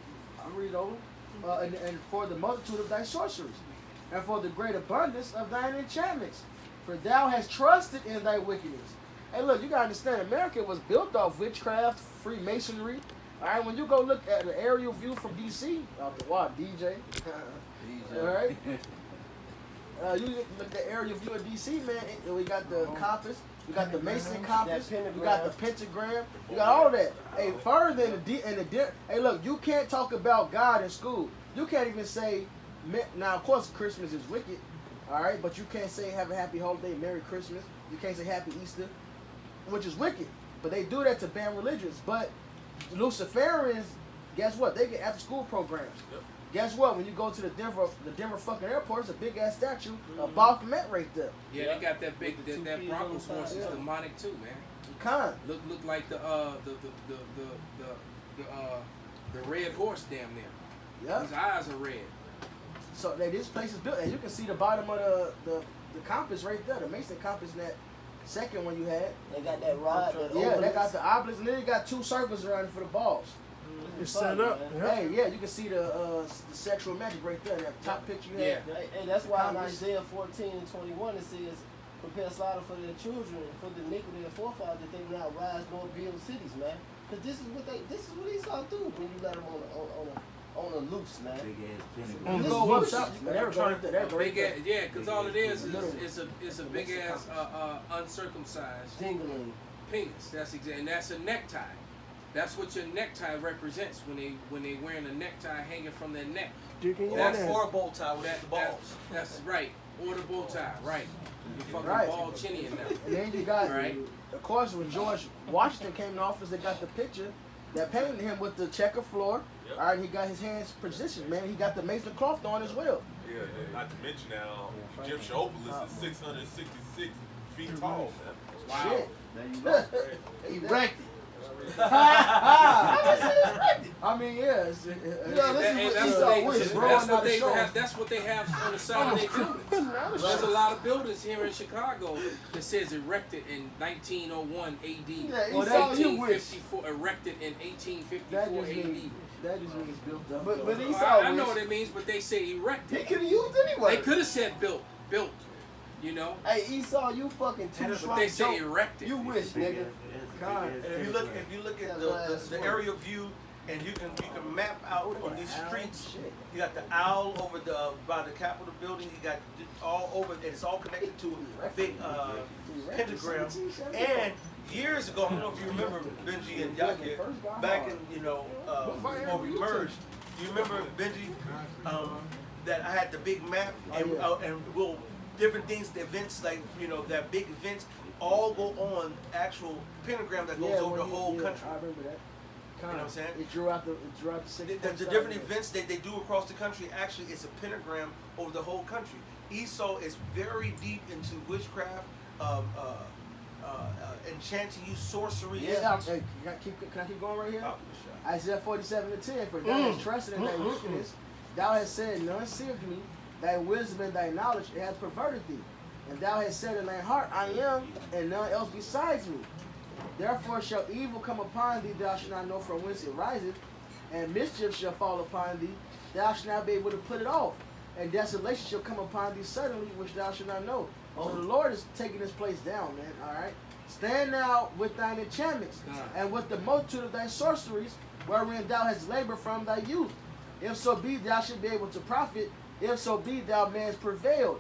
read over, and for the multitude of thy sorceries, and for the great abundance of thine enchantments, for thou hast trusted in thy wickedness. Hey, look, you gotta understand, America was built off witchcraft, Freemasonry. All right, when you go look at the aerial view from DC, off the what, DJ? All right. You look at the aerial view of DC, man. We got the compass, we got the Mason compass, we got the pentagram, we got all that. Hey, further in the hey, look, you can't talk about God in school. You can't even say. Now, of course, Christmas is wicked, all right, but you can't say have a happy holiday, Merry Christmas. You can't say Happy Easter, which is wicked. But they do that to ban religions. But Luciferians, guess what? They get after-school programs. Yep. Guess what? When you go to the Denver fucking airport, it's a big-ass statue of Baphomet right there. Yeah, they got that big that Broncos horse is demonic too, man. Con. Look like the red horse damn near. Yeah. His eyes are red. So this place is built, and you can see the bottom of the compass right there, the Mason compass. That second one you had. They got that rod. Yeah, they got the obelisk, and then they got two circles around it for the balls. It's set up. Yeah. Hey, yeah, you can see the sexual magic right there. That top picture you had. And that's why in Isaiah 14 and 21 it says, prepare slaughter for their children and for the iniquity of their forefathers, that they will not rise nor build cities, man. Because this is what Esau do when you let them on a loose, man. Big ass On penny. the Go loose. up top. There we go. Right there. There we go. Big Right ass, yeah, because all it is Little. is a big ass uncircumcised Dingling. penis. That's and that's a necktie. That's what your necktie represents when they wearing a necktie hanging from their neck. Dick in your That's ass. or a bow tie with the balls. That's right. Or the bow tie, right? You fucking Right. bald chinny in there. And then you got, Right. of course, when George Washington came to office, they got the picture that painted him with the checker floor. All right, he got his hands positioned, man. He got the Mason cloth on as well. Yeah, not to mention now, Egyptiopolis is 666 feet tall, man. Wow. Shit. There you go. Erected. I mean, yeah. It's, this Hey, is what that's Esau what they- wished, bro. that's not what a they show. have. That's what they have on the side of their buildings. There's a lot of buildings here in Chicago that says erected in 1901 AD. Yeah, Well, Esau, that- you wish. 1854, erected in 1854 That just AD. means built up. But though. Esau I know wish. what it means, but they say He erected. could have used anyway. They could have said built, you know. Hey, Esau, you fucking too But strong. they say erected. You wish, nigga. God. And if you look at the aerial view, and you can map out on these streets. You got the owl over by the Capitol building. You got all over, and it's all connected to a big pentagram. And years ago, I don't know if you remember Benji and Yakir, back in before we merged. You remember Benji that I had the big map and different things, the events like that big events all go on actual pentagram that goes over the whole country. I remember that. You know what I'm saying? It drew out the six. The different events that they do across the country actually is a pentagram over the whole country. Esau is very deep into witchcraft, enchanting you, sorcery. Yeah. Hey, can I keep going right here? Oh, Isaiah 47:10. For thou hast trusted in thy wickedness, thou hast said, none seeth me. Thy wisdom and thy knowledge it hath perverted thee. And thou hast said in thy heart, I am, and none else besides me. Therefore shall evil come upon thee, thou shalt not know from whence it riseth, and mischief shall fall upon thee, thou shalt not be able to put it off, and desolation shall come upon thee suddenly, which thou shalt not know. So the Lord is taking this place down, man. All right. Stand now with thine enchantments, and with the multitude of thy sorceries, wherein thou hast labored from thy youth. If so be thou should be able to profit, if so be thou mayest prevail.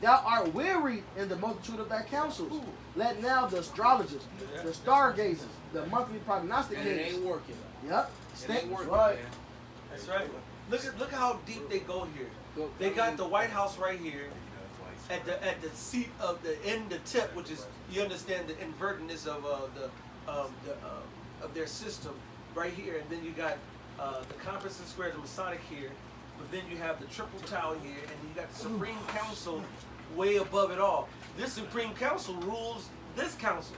Thou art weary in the multitude of thy counsels. Let now the astrologers, the stargazers, the monthly prognosticators. And it ain't working. Yep. It ain't working, right. man. That's right. Look how deep they go here. They got the White House right here. At the seat of the tip, which is, you understand the invertedness of their system right here, and then you got the Conference Square, the Masonic here, but then you have the Triple Tower here, and you got the Supreme Council way above it all. This Supreme Council rules this council,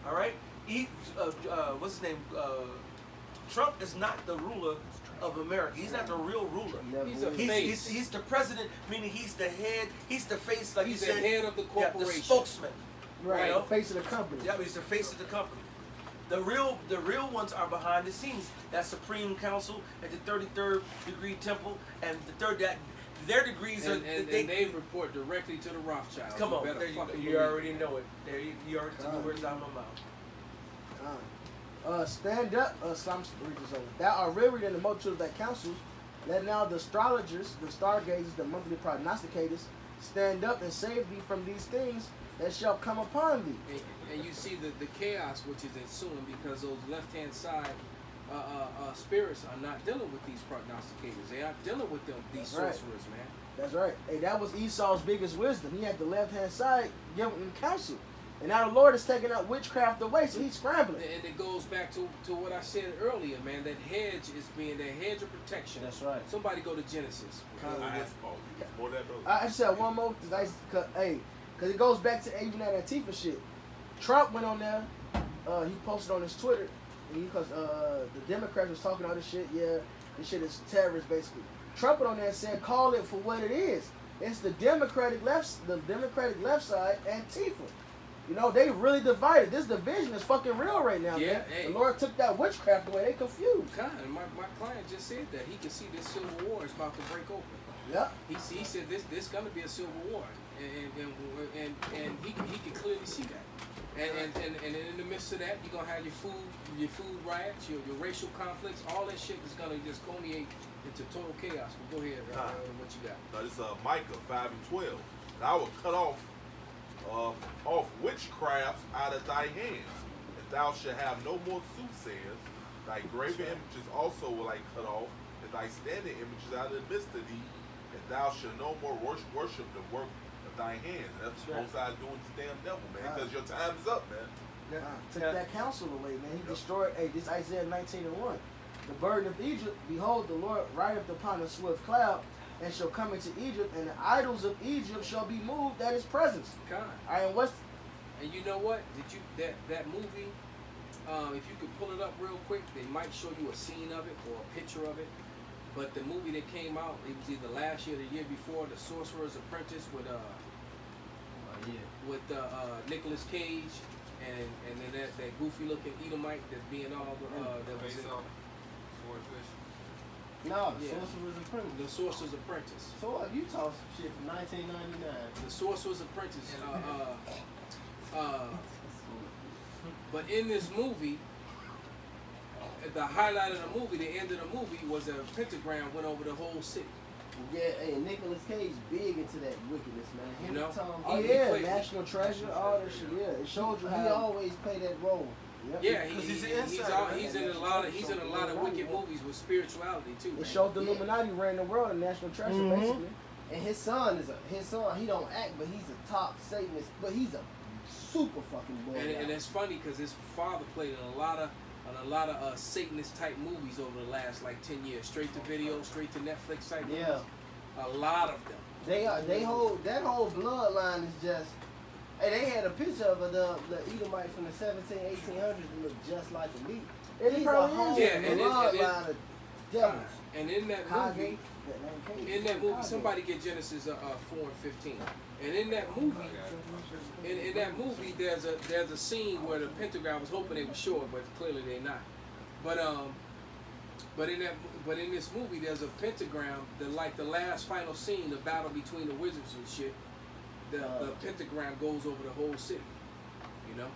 all right? What's his name? Trump is not the ruler of America. He's not the real ruler. He's a face. He's the president, meaning he's the head. He's the face, like He's you the said. head of the Yeah, corporation. the spokesman. Right. You know? Face of the company. Yeah, he's the face of the company. The real ones are behind the scenes. That Supreme Council at the 33rd degree temple, and the third their degrees are. And they report directly to the Rothschilds. Come on, better there you go. fucking You believe already it. know it. There you already took the words out of my mouth. Stand up, Psalms 3 Thou art wearied in the multitude of thy counsels. Let now the astrologers, the stargazers, the monthly prognosticators stand up and save thee from these things that shall come upon thee. And you see the chaos which is ensuing because those left-hand side spirits are not dealing with these prognosticators. They are dealing with these sorcerers, man. That's right. Hey, that was Esau's biggest wisdom. He had the left-hand side giving him counsel. And now the Lord is taking up witchcraft away, so he's scrambling. And it goes back to what I said earlier, man. That hedge is being that hedge of protection. That's right. Somebody go to Genesis. I just said one more, because it goes back to even that Antifa shit. Trump went on there, he posted on his Twitter, because the Democrats was talking all this shit, this shit is terrorist basically. Trump went on there and said, call it for what it is. It's the Democratic left side, Antifa. You know, they really divided. This division is fucking real right now, Yeah, man. hey. The Lord took that witchcraft away. They confused. Kind of. My client just said that he can see this civil war is about to break open. Yeah. He said this gonna be a civil war, and he can clearly see that. And in the midst of that, you're gonna have your food riots, your racial conflicts, all that shit is gonna just culminate into total chaos. But go ahead, what you got? Now this is Micah 5:12. And I will cut off witchcrafts out of thy hands, and thou shalt have no more soothsayers. Thy graven images also will I cut off, and thy standing images out of the midst of thee, and thou shalt no more worship the work of thy hands. That's what Most High doing this damn devil, man, because your time is up, man. Took that counsel away, man. He destroyed. Hey, this Isaiah 19:1. The burden of Egypt, behold, the Lord rideth upon a swift cloud, and shall come into Egypt, and the idols of Egypt shall be moved at his presence. God. And you know what? Did you that movie? If you could pull it up real quick, they might show you a scene of it or a picture of it. But the movie that came out, it was either last year or the year before, The Sorcerer's Apprentice with Nicolas Cage and then that goofy looking Edomite that's being all that was in. No, Yeah. Sorcerer's Apprentice. The Sorcerer's Apprentice. So what? You talk some shit from 1999. The Sorcerer's Apprentice. But in this movie, the highlight of the movie, the end of the movie, was a pentagram went over the whole city. Yeah, hey, Nicolas Cage big into that wickedness, man. Him You know? and Tom Oh Hanks. yeah, National Treasure, all that shit. Yeah, it showed you He how. always play that role. Yep. Yeah, Because he's in a lot of wicked movies with spirituality too. It Man. showed the Illuminati ran the world in National Treasure, Mhm. basically. And his son, he don't act, but he's a top Satanist, but he's a super fucking boy. And it's funny because his father played in a lot of Satanist type movies over the last like 10 years, straight to video, straight to Netflix type. Yeah. movies. A lot of them. They hold that whole bloodline is just. Hey, they had a picture of the Edomite from the 1800s that looked just like a meat. It He's probably a whole is. Yeah, and bloodline of devils. And in that movie, somebody get Genesis 4:15. And in that movie, there's a scene where the pentagram was hoping they were short, but clearly they're not. But in this movie, there's a pentagram. The last final scene, the battle between the wizards and shit. The pentagram goes over the whole city. You know,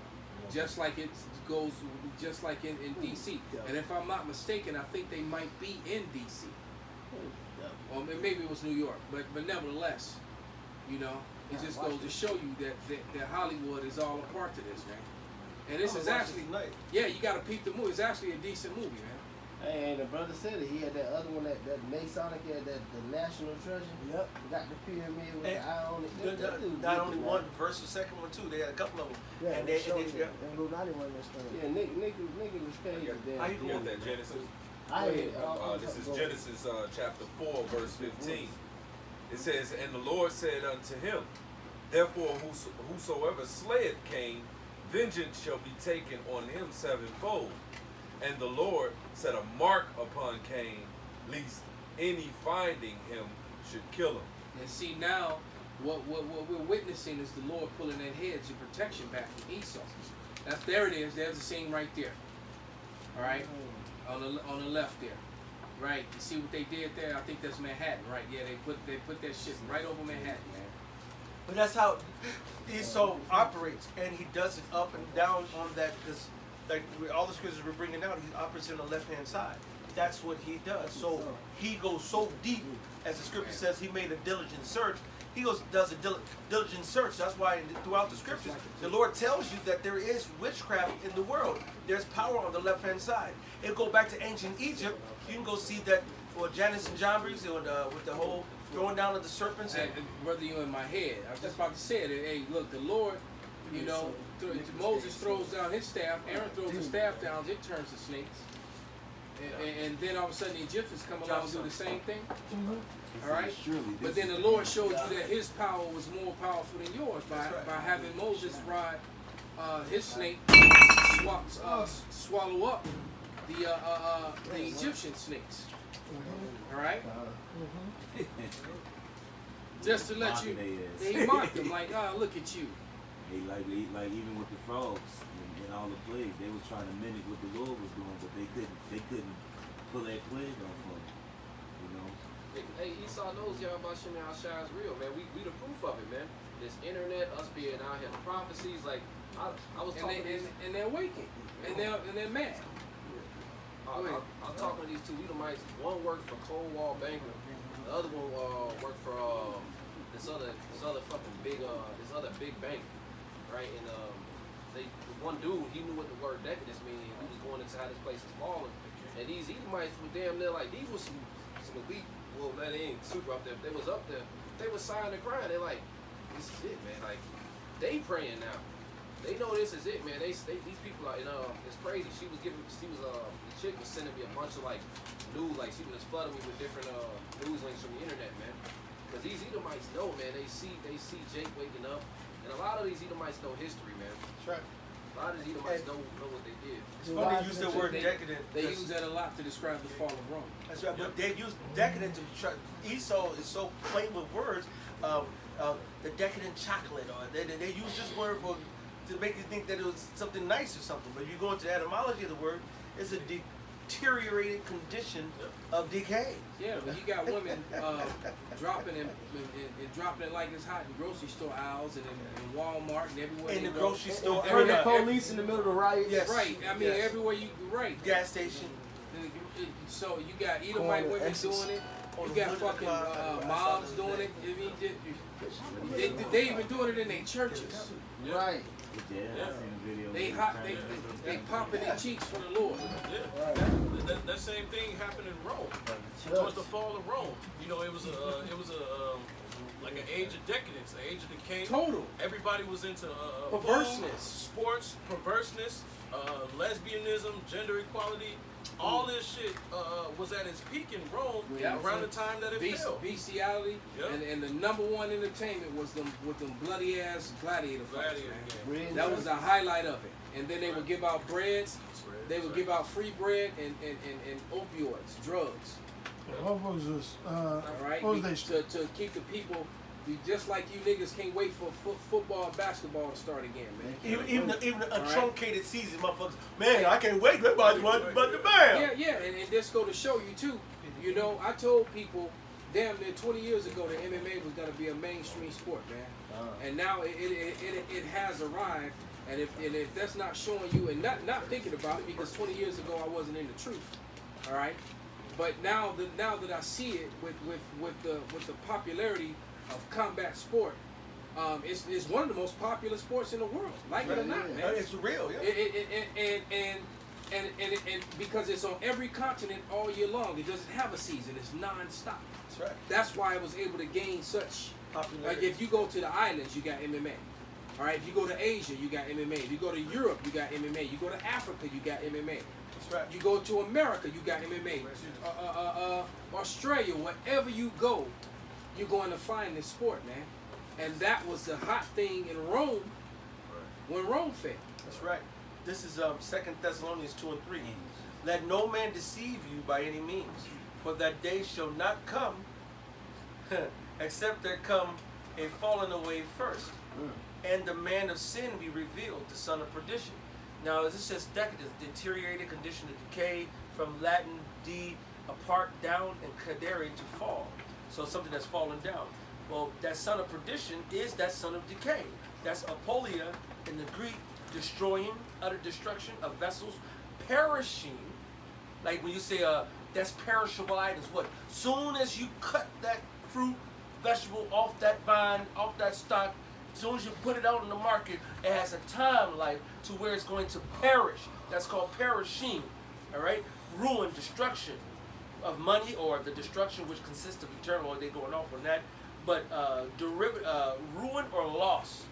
just like it goes, just like in DC. And if I'm not mistaken, I think they might be in DC. Or maybe it was New York, but nevertheless, you know, it just goes to show you that Hollywood is all a part to this, man. And this is actually, yeah, you gotta peep the movie. It's actually a decent movie, man. Hey, and the brother said it. He had that other one, that Masonic, he had the National Treasure. Yep. Got the pyramid with And the eye on it. not only one verse, the second one too. They had a couple of them. Yeah, and they showed it. And Illuminati run this thing. Yeah, Nicolas Cage is there. How you You want that Genesis? This is Genesis chapter 4, verse 15. It says, and the Lord said unto him, therefore whosoever slayeth Cain, vengeance shall be taken on him sevenfold. And the Lord set a mark upon Cain, lest any finding him should kill him. And see now, what we're witnessing is the Lord pulling that hedge of protection back from Esau. There it is. There's the scene right there. All right, on the left there. Right. You see what they did there? I think that's Manhattan, right? Yeah, they put that shit right over Manhattan, man. But that's how Esau operates, and he does it up and down on that. This, like all the scriptures we're bringing out, he operates on the left hand side. That's what he does. So he goes so deep, as the scripture says, he made a diligent search. He does a diligent search. That's why throughout the scriptures, the Lord tells you that there is witchcraft in the world. There's power on the left hand side. It'll go back to ancient Egypt. You can go see that, or Janus and Jambres, with the whole throwing down of the serpents. And brother, you in my head. I was just about to say it. Hey, look, the Lord, you know, Moses throws down his staff. Aaron throws his staff down. It turns to snakes. And then all of a sudden the Egyptians come along and do the same thing. All right? But then the Lord showed you that his power was more powerful than yours by having Moses ride his snake swallow up the Egyptian snakes. All right? Just to let you, he mocked them like, look at you. Like even with the frogs and all the plagues, they was trying to mimic what the Lord was doing, but they couldn't pull that plague off of them. You know. Hey, Esau knows y'all about Shimon Al-Shai is real, man. We the proof of it, man. This internet, us being out here, the prophecies, like I was talking to these, and they're waking, and they're mad. I'm talking to these two Edomites. One worked for Coldwell Banker. The other one worked for this other big bank, right? And the one dude, he knew what the word decadence means. He was going into how this place is falling. And these Edomites were damn near like, these were some elite. Well, that ain't super up there. But they was up there. They was sighing and crying. They're like, this is it, man. Like, they praying now. They know this is it, man. These people are, it's crazy. The chick was sending me a bunch of like news, like she was just flooding me with different news links from the internet, man. Because these Edomites know, man. They see Jake waking up, and a lot of these Edomites know history, man. That's right. A lot of these Edomites know what they did. It's funny you use the word decadent. They use that a lot to describe the fall of Rome. That's right, but they use decadent to try. Esau is so plain with words. The decadent chocolate, or they use this word to make you think that it was something nice or something. But if you go into the etymology of the word, it's a deteriorated condition of decay. Yeah, but you got women dropping it like it's hot in grocery store aisles and in Walmart and everywhere. In you the go. grocery store, And the police in the middle of the riot. Yes. Right. I mean, everywhere you right. Gas station. So you got Edomite women doing it. You got fucking mobs doing it. I mean, they even doing it in their churches. Right. Yeah. They popping their cheeks for the Lord. Yeah. That same thing happened in Rome. Towards the fall of Rome, it was a like an age of decadence, an age of decay. Total. Everybody was into perverseness, food, sports, perverseness, lesbianism, gender equality. All this shit was at its peak in Rome around the time that it fell. Bestiality, and the number one entertainment was them with them bloody ass gladiator fights, man. That was the highlight of it. And then they would give out bread. They would give out free bread and opioids, drugs. What was this? Right? What was they? To keep the people. Just like you niggas can't wait for football and basketball to start again, man. Even a truncated season, motherfuckers. Man, I can't wait. Everybody's but the bam. Yeah, and this go to show you too. You know, I told people, damn near 20 years ago that MMA was gonna be a mainstream sport, man. And now it has arrived. And if that's not showing you and not thinking about it, because 20 years ago I wasn't in the truth, all right. But now that I see it with the popularity of combat sport, it's one of the most popular sports in the world. Like it or not, man. It's real, yeah. And because it's on every continent all year long, it doesn't have a season. It's non-stop. That's right. That's why it was able to gain such popularity. Like if you go to the islands, you got MMA. All right. If you go to Asia, you got MMA. If you go to Europe, you got MMA. You go to Africa, you got MMA. That's right. You go to America, you got MMA. Australia, wherever you go, you're going to find this sport, man. And that was the hot thing in Rome when Rome fell. That's right. This is 2 Thessalonians 2:3. Let no man deceive you by any means, for that day shall not come except there come a falling away first, and the man of sin be revealed, the son of perdition. Now, this says decadence, deteriorated condition of decay, from Latin de, apart, down, and cadere, to fall. So something that's fallen down. Well, that son of perdition is that son of decay. That's apolia in the Greek, destroying, utter destruction of vessels, perishing. Like when you say that's perishable items. What? Soon as you cut that fruit, vegetable off that vine, off that stock, as soon as you put it out in the market, it has a time life to where it's going to perish. That's called perishing. All right? Ruin, destruction of money, or the destruction which consists of eternal, or they going off on that. But ruin or loss.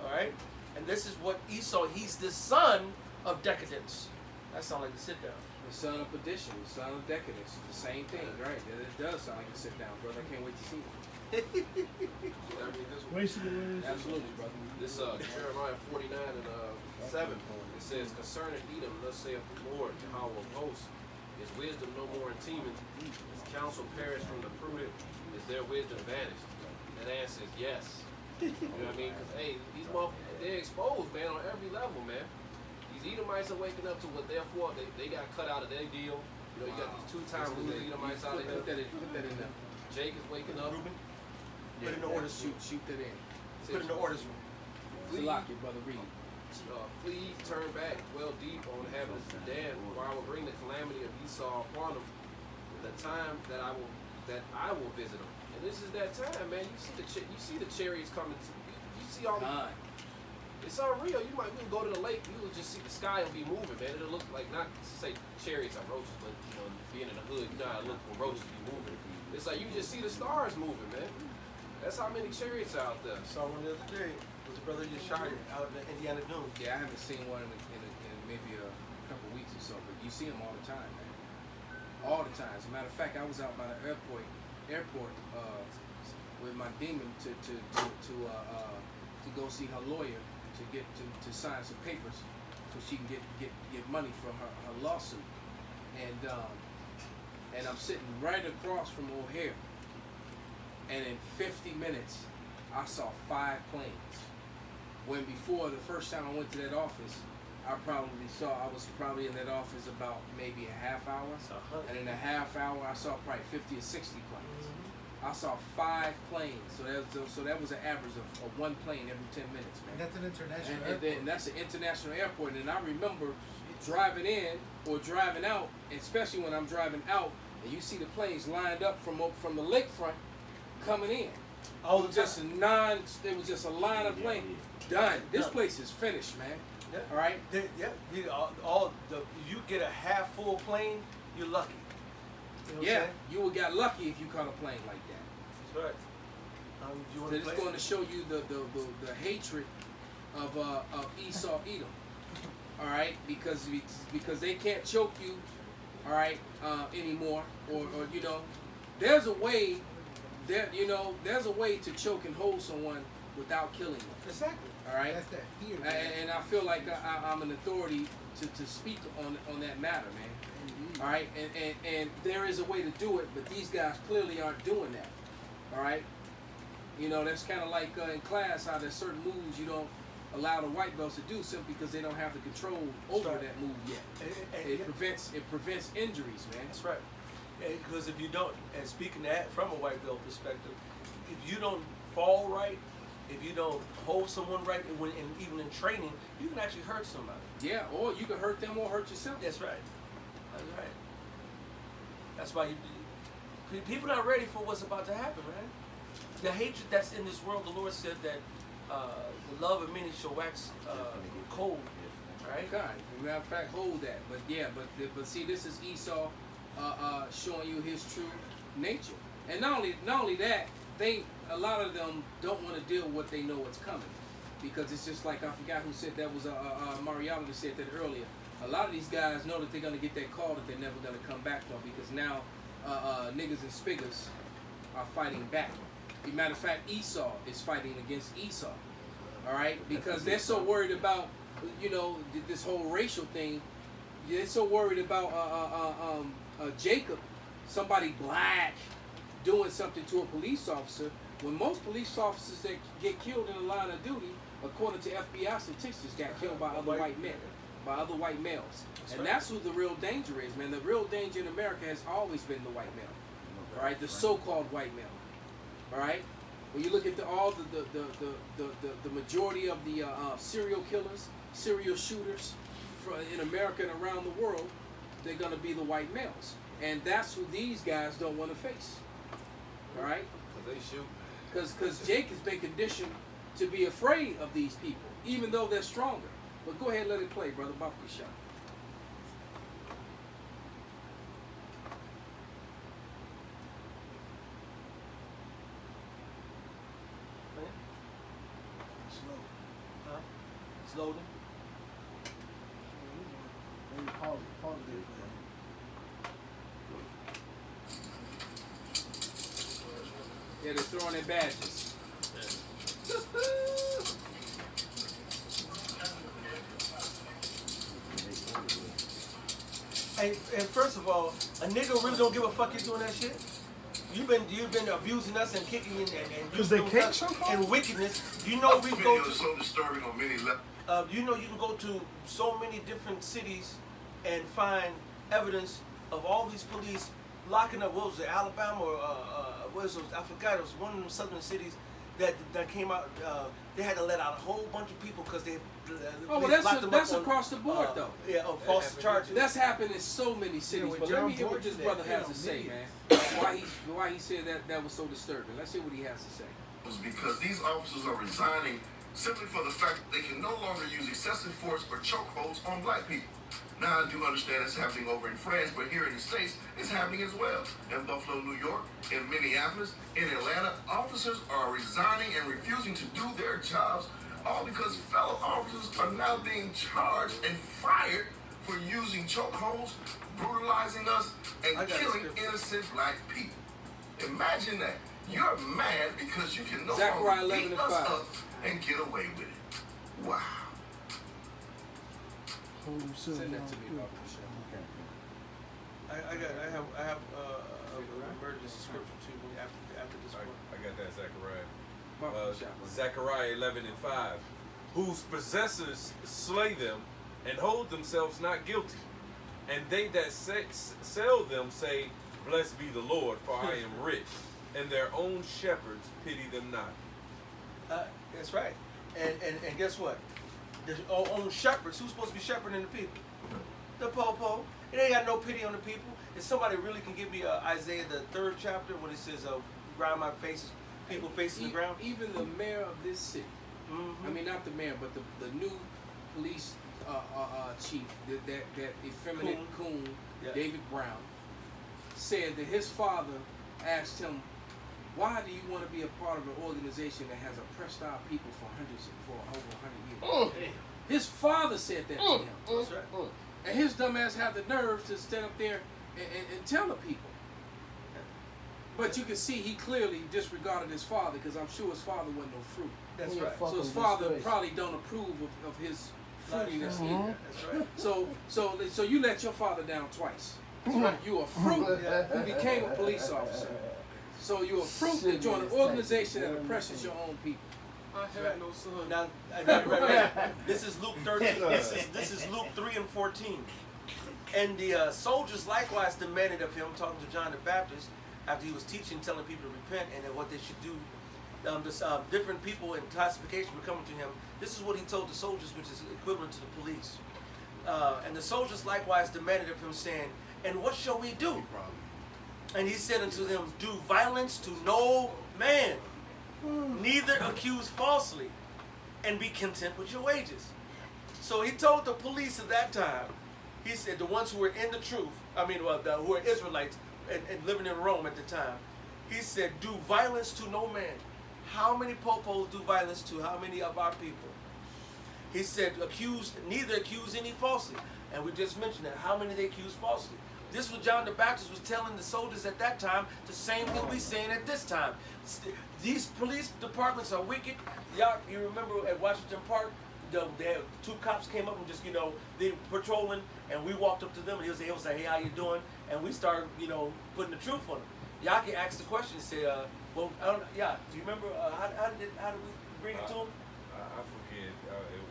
All right? And this is what Esau, he's the son of decadence. That sounds like a sit down. The son of perdition, the son of decadence. The same thing, right? It does sound like a sit down, brother. I can't wait to see it. Absolutely, brother. This Jeremiah 49 and 7. It says, concerning Edom, thus saith the Lord, Yahweh of hosts, is wisdom no more in Teman? Is counsel perished from the prudent? Is their wisdom vanished? That answer is yes. You know what I mean? Because, hey, these motherfuckers, they're exposed, man, on every level, man. These Edomites are waking up to what they're for. They got cut out of their deal. You know, you got these two-time losers Edomites out of here. Put that in there. Jake is waking up. Ruben, Yeah, put in the orders. shoot that in. Put in the orders. Salaki, brother, read. Flee, turn back, dwell deep on the inhabitants of Dan, for I will bring the calamity of Esau upon them. The time that I will visit them. And this is that time, man. You see the chariots coming. You see all the. It's unreal. You might go to the lake. You will just see the sky will be moving, man. It'll look like, not to say chariots are roaches, but you know, being in the hood, you know how it looks when roaches be moving. It's like you just see the stars moving, man. That's how many chariots are out there. Saw one the other day. It was a brother Yeshaya out in Indiana Dunes. Yeah, I haven't seen one in maybe a couple weeks or so, but you see them all the time, man. All the time. As a matter of fact, I was out by the airport with my demon to go see her lawyer to get to sign some papers so she can get money for her lawsuit. And I'm sitting right across from O'Hare. And in 50 minutes, I saw 5 planes. When before, the first time I went to that office, I was probably in that office about maybe a half hour. And in a half hour, I saw probably 50 or 60 planes. I saw 5 planes. So that was an average of 1 plane every 10 minutes, man. And that's an international and airport. that's an international airport. And I remember driving in or driving out, especially when I'm driving out, and you see the planes lined up from the lakefront coming in. All the just it was just a line of planes. Done. This place is finished, man. Yeah. All right. You get a half full plane, you're lucky. You know what I'm Yeah, saying? you would got lucky if you caught a plane like that. That's right. You want to It's going to show you the hatred of Esau Edom. All right, because they can't choke you, all right, anymore, or you know, there's a way to choke and hold someone without killing them. Exactly. All right. That's that fear. And I feel like I'm an authority to speak on that matter, man. All right, and there is a way to do it, but these guys clearly aren't doing that. All right. You know, that's kind of like in class how there's certain moves you don't allow the white belts to do simply because they don't have the control over that move yet. It prevents injuries, man. That's right. Because if you don't, and speaking that from a white belt perspective, if you don't fall right, if you don't hold someone right, and even in training, you can actually hurt somebody. Yeah, or you can hurt them or hurt yourself. That's right. That's right. That's why people not ready for what's about to happen, man. The hatred that's in this world, the Lord said that the love of many shall wax cold. Right? God, as a matter of fact, hold that. But yeah, but see, this is Esau showing you his true nature. And not only that, a lot of them don't want to deal with what they know what's coming, because it's just like, I forgot who said that, was Mariano that said that earlier. A lot of these guys know that they're gonna get that call that they're never gonna come back from, because now niggas and spiggers are fighting back. As a matter of fact, Esau is fighting against Esau. All right, because they're so worried about, you know, this whole racial thing. They're so worried about Jacob, somebody black, doing something to a police officer, when most police officers that get killed in the line of duty, according to FBI statistics, got killed by other white men, by other white males. And that's who the real danger is, man. The real danger in America has always been the white male, all right, the so-called white male, all right. When you look at the majority of the serial killers, serial shooters in America and around the world, they're gonna be the white males, and that's who these guys don't want to face. All right, because they shoot. Because Jake has been conditioned to be afraid of these people, even though they're stronger. But go ahead and let it play, brother. Bop the shot. It's loading. Maybe pause it. Yeah, they're throwing their badges. Hey, and first of all, a nigga really don't give a fuck you doing that shit. You've been abusing us and kicking and Because they using can't us show and wickedness. You know we go to. so disturbing on many levels. You know you can go to so many different cities and find evidence of all these police locking up. What was it, Alabama or what was it? I forgot. It was one of them southern cities that came out. They had to let out a whole bunch of people because they. Oh, well, that's across the board, though. Yeah, false charges. That's happened in so many cities. when But let John me hear what Gordon this did, brother they has don't to say, need man. Why he said that was so disturbing. Let's hear what he has to say. Because these officers are resigning simply for the fact that they can no longer use excessive force or chokeholds on black people. Now, I do understand it's happening over in France, but here in the States, it's happening as well. In Buffalo, New York, in Minneapolis, in Atlanta, officers are resigning and refusing to do their jobs, all because fellow officers are now being charged and fired for using chokeholds, brutalizing us, and killing innocent black people. Imagine that. You're mad because you can no Zechariah longer beat 11 and us 5. up and get away with it. Wow. Send that to me, Baba Michelle. I have an emergency scripture too after this one. I got that, Zechariah. Baba Michelle. Zechariah 11 and 5. Whose possessors slay them and hold themselves not guilty. And they that sell them say, Blessed be the Lord, for I am rich. And their own shepherds pity them not. That's right. And guess what? The own shepherds. Who's supposed to be shepherding the people? The popo. It ain't got no pity on the people. If somebody really can give me Isaiah the 3rd chapter when it says, "Ground my faces, people facing the ground." Even the mayor of this city. I mean, not the mayor, but the new police chief, that effeminate coon, Yeah. David Brown, said that his father asked him, "Why do you want to be a part of an organization that has oppressed our people for over 100 years?" His father said that to him. That's right. And his dumb ass had the nerve to stand up there and tell the people. But you can see he clearly disregarded his father, because I'm sure his father wasn't no fruit. That's right. So his father probably don't approve of his fruitiness either. That's right. So you let your father down twice. You a fruit who became a police officer. So you're a fruit that joined an organization that oppresses your own people. I have no son. Now, right. This is Luke 13. This is Luke 3 and 14. And the soldiers likewise demanded of him, talking to John the Baptist, after he was teaching, telling people to repent and what they should do. Different people in classification were coming to him. This is what he told the soldiers, which is equivalent to the police. And the soldiers likewise demanded of him, saying, "And what shall we do?" And he said unto them, "Do violence to no man, neither accuse falsely, and be content with your wages." So he told the police at that time, he said, the ones who were in the truth, who were Israelites and living in Rome at the time, he said, "Do violence to no man." How many popos do violence to how many of our people? He said, neither accuse any falsely. And we just mentioned that. How many they accuse falsely? This was John the Baptist was telling the soldiers at that time, the same thing we saying at this time. These police departments are wicked. Y'all, you remember at Washington Park, they had 2 cops came up and just, they were patrolling, and we walked up to them, and he was like, "Hey, how you doing?" And we started, putting the truth on them. Y'all can ask the question and say, do you remember, how did we bring it to him? I forget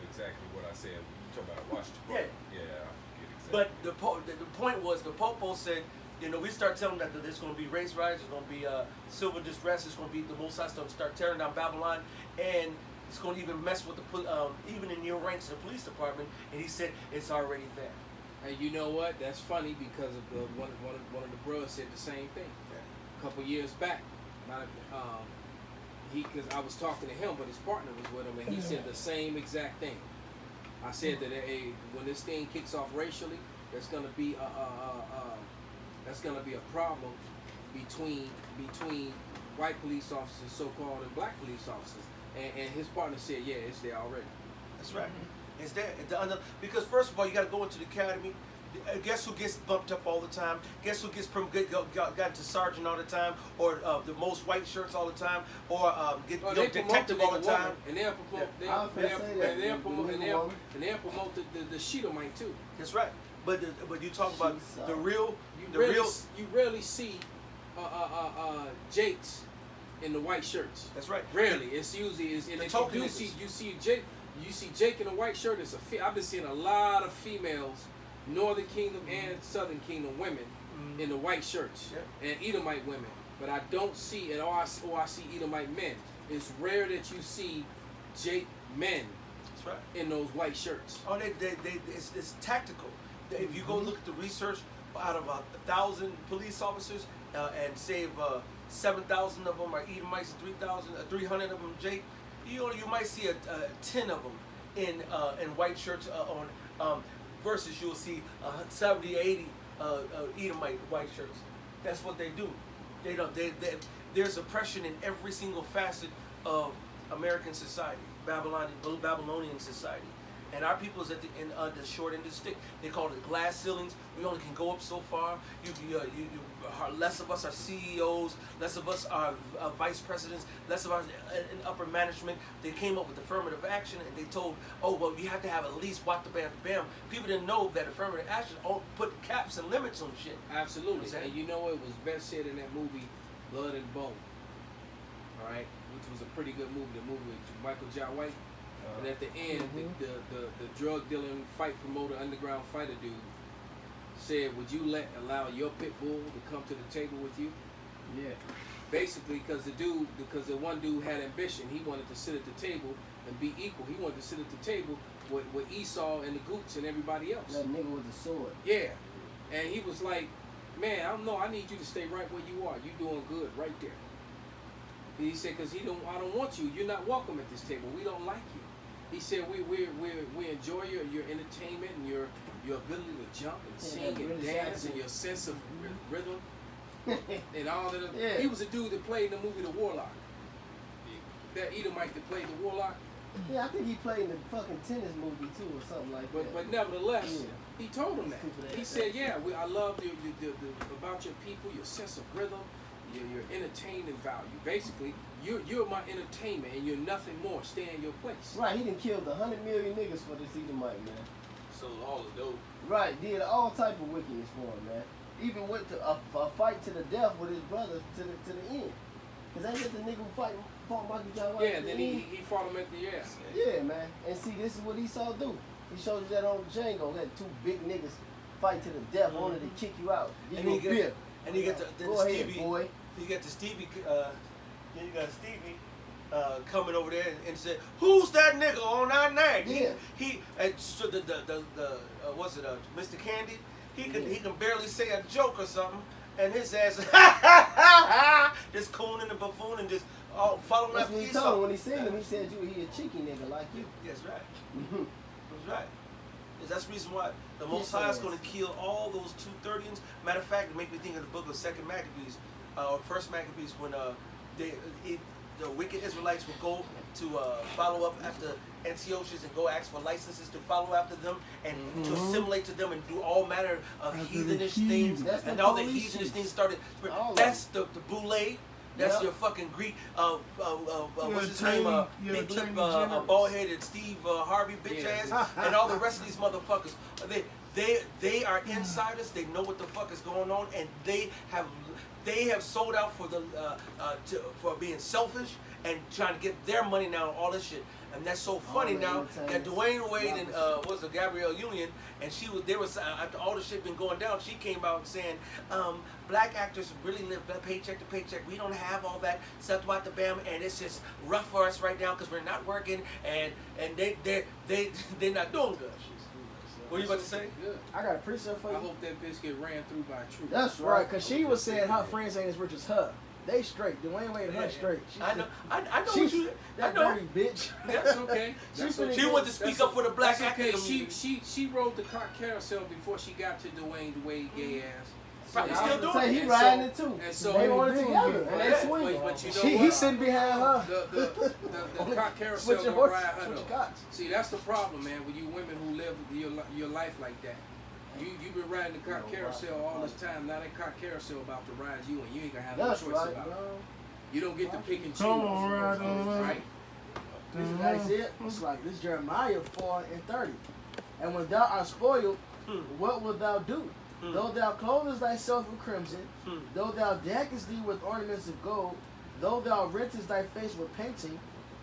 exactly what I said. You talking about Washington Park? Yeah, I forget exactly. But the point was, the popo said, we start telling them that there's going to be race riots, there's going to be civil distress, it's going to be the Most High's going to start tearing down Babylon, and it's going to even mess with even in your ranks in the police department. And he said it's already there. And you know what? That's funny, because of one of the brothers said the same thing a couple years back. Because I was talking to him, but his partner was with him, and he said the same exact thing. I said that when this thing kicks off racially, there's going to be a problem between white police officers, so-called, and black police officers. And his partner said, "Yeah, it's there already." That's right. It's there. Because first of all, you got to go into the academy. Guess who gets bumped up all the time? Guess who gets got to sergeant all the time, or the most white shirts all the time, or get detective all the time? And they'll promote the Sheedomite too. That's right. But you talk about the real. You rarely see Jakes in the white shirts. That's right. Rarely. It's usually and if you do see Jake in a white shirt. I've been seeing a lot of females, Northern Kingdom and Southern Kingdom women in the white shirts and Edomite women. But I don't see it, or I see Edomite men. It's rare that you see Jake men. That's right. In those white shirts. Oh, it's tactical. If you go look at the research, out of 1,000 police officers, and save 7,000 of them are Edomites, 300 of them Jake, you might see 10 of them in white shirts versus you'll see 70, 80 Edomite white shirts. That's what they do. There's oppression in every single facet of American society, Babylonian society. And our people is at the short end of the stick. They call it glass ceilings. We only can go up so far. Less of us are CEOs. Less of us are vice presidents. Less of us in upper management. They came up with affirmative action and they told, oh, well, you have to have at least what the bam. People didn't know that affirmative action put caps and limits on shit. Absolutely. And you know it was best said in that movie, Blood and Bone. All right, which was a pretty good movie. The movie with Michael Jai White. And at the end, the drug dealing fight promoter, underground fighter dude said, "Would you allow your pit bull to come to the table with you?" Yeah. Basically, because the one dude had ambition. He wanted to sit at the table and be equal. He wanted to sit at the table with Esau and the Goots and everybody else. That nigga with the sword. Yeah. And he was like, "Man, I need you to stay right where you are. You doing good right there." He said, "Because I don't want you. You're not welcome at this table. We don't like you." He said, "We enjoy your entertainment and your ability to jump and sing and dance and your sense of rhythm and all that." Yeah. He was a dude that played in the movie The Warlock. That Edomite that played the Warlock. Yeah, I think he played in the fucking tennis movie too or something like that. But nevertheless, he told him that. He said, "Yeah, I love about your people, your sense of rhythm, your entertainment value. Basically, you're my entertainment and you're nothing more. Stay in your place." Right, he done killed 100 million niggas for this Edomite, man. So all the dope. Right, did all type of wickedness for him, man. Even went to a fight to the death with his brother to the end. Cause ain't that the nigga who fought Michael Jai White? Yeah, then he fought him at the end. Yeah, man. And see, this is what Esau do. He showed you that on Django. That two big niggas fight to the death, only to kick you out. Give you a beer. And you get the Go ahead, Stevie. boy. You get the Stevie. Then you got Stevie coming over there and said, "Who's that nigga on our neck?" Yeah. He so the what's it? Mr. Candy. He can barely say a joke or something, and his ass just cooning and buffoon and just following That's after what he Esau. told him when he seen him. He said, he a cheeky nigga like you. That's right. That's right. That's the reason why the Most High is going to kill all those 230s. Matter of fact, it make me think of the book of Second Maccabees, or First Maccabees, when the wicked Israelites would go to follow up after Antiochus and go ask for licenses to follow after them and to assimilate to them and do all manner of heathenish things. And all the heathenish things started. That's the boule. That's your fucking Greek, what's his name? Big lip, bald-headed Steve Harvey bitch ass, and all the rest of these motherfuckers. They are insiders. They know what the fuck is going on, and they have sold out for for being selfish and trying to get their money now and all this shit. And that's so funny now that Dwayne Wade and Gabrielle Union, and after all the shit been going down, she came out saying, black actors really live paycheck to paycheck. We don't have all that stuff about the bam, and it's just rough for us right now because we're not working, and they're not doing good. What are you about to say? Good. I got a precept for you. I hope that bitch get ran through by a troop. That's right, because she was saying her friends ain't as rich as her. They straight. Dwayne Wade, her straight. I know what you. That dirty bitch. That's okay. She wanted to speak up for the black okay. actors. She rode the car carousel before she got to Dwayne Wade gay ass. Probably still doing it. He And riding it too. And so they on it together, and they swing. But you know He's sitting behind her. The car carousel gonna ride her though. See, that's the problem, man. With you women who live your life like that. You've been riding the car carousel all this time. Now that car carousel about to ride you, and you ain't gonna have no choice about it. You don't get to pick and choose. Come on, right? That's it. It's like this Jeremiah 4:30. And when thou art spoiled, what wilt thou do? Though thou clothest thyself with crimson, though thou deckest thee with ornaments of gold, though thou rentest thy face with painting,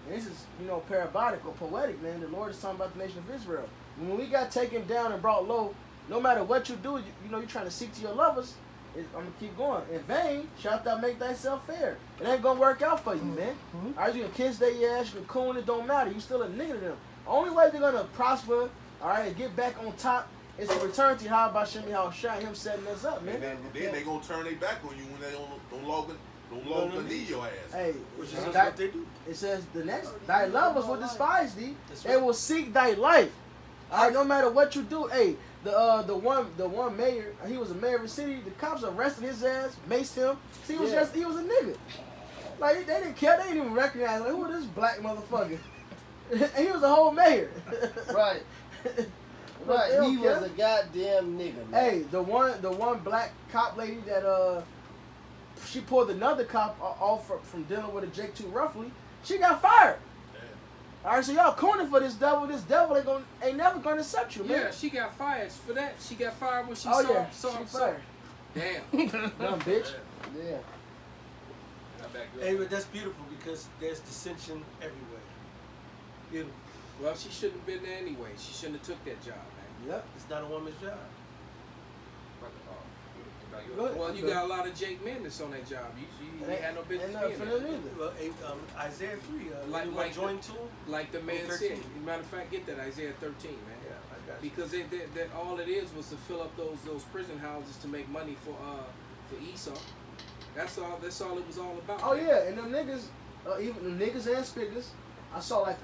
and this is, parabolic or poetic, man. The Lord is talking about the nation of Israel. When we got taken down and brought low, no matter what you do, you're trying to seek to your lovers. I'm going to keep going. In vain shalt thou make thyself fair. It ain't going to work out for you, man. All right, you can kiss their ass, you can coon, it don't matter. You still a nigga to them. Only way they're going to prosper, all right, and get back on top is to return to how about Shimmy, how shot him setting us up, man. And then they gonna turn their back on you when they don't log beneath your ass. Hey, Which is what they do. It says the next, thy lovers will despise thee. They will seek thy life. All right, no matter what you do. Hey, the one mayor, he was a mayor of the city. The cops arrested his ass, maced him. See, he was a nigga. Like they didn't care. They didn't even recognize like who this black motherfucker. And he was a whole mayor. Right. Right, he was a goddamn nigga, man. Hey, the one black cop lady that she pulled another cop off from dealing with a Jake too roughly. She got fired. All right, so y'all corner for this devil. This devil ain't never gonna accept you, man. Yeah, she got fired for that. She got fired when she saw she fired. Damn. Dumb bitch. Yeah. Hey, but that's beautiful because there's dissension everywhere. Beautiful. Well, she shouldn't have been there anyway. She shouldn't have took that job, man. Yep. It's not a woman's job. Well, you got a lot of Jake men that's on that job. You ain't had no business being there. Well, Isaiah 3, like join to him? Like the man 13. said. Matter of fact, get that Isaiah 13, man. Yeah, I got you. Because that all it is was to fill up those prison houses to make money for Esau. That's all it was all about. Oh man. yeah, and them niggas, even the niggas and spiggers, I saw like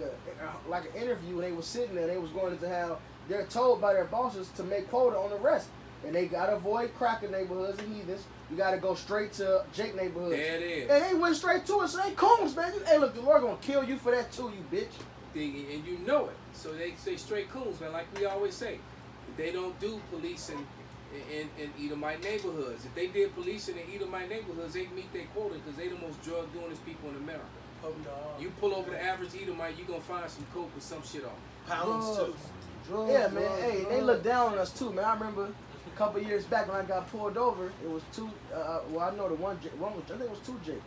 an interview when they was sitting there. They was going into how they're told by their bosses to make quota on the rest, and they gotta avoid cracker neighborhoods and heathens. You gotta go straight to Jake neighborhoods. There it is. And they went straight to it. So they coons, man. Hey, look, the Lord gonna kill you for that too, you bitch. And you know it. So they say straight coons, man. Like we always say, they don't do policing in Edomite neighborhoods. If they did policing in Edomite neighborhoods, they'd meet their quota because they the most drug doing people in America. You pull over the average Edomite, you gonna find some coke with some shit on. Pounds too. Yeah, man. Hey, they look down on us too, man. I remember a couple years back when I got pulled over, it was two. Well, I know the one was, I think it was two Jake.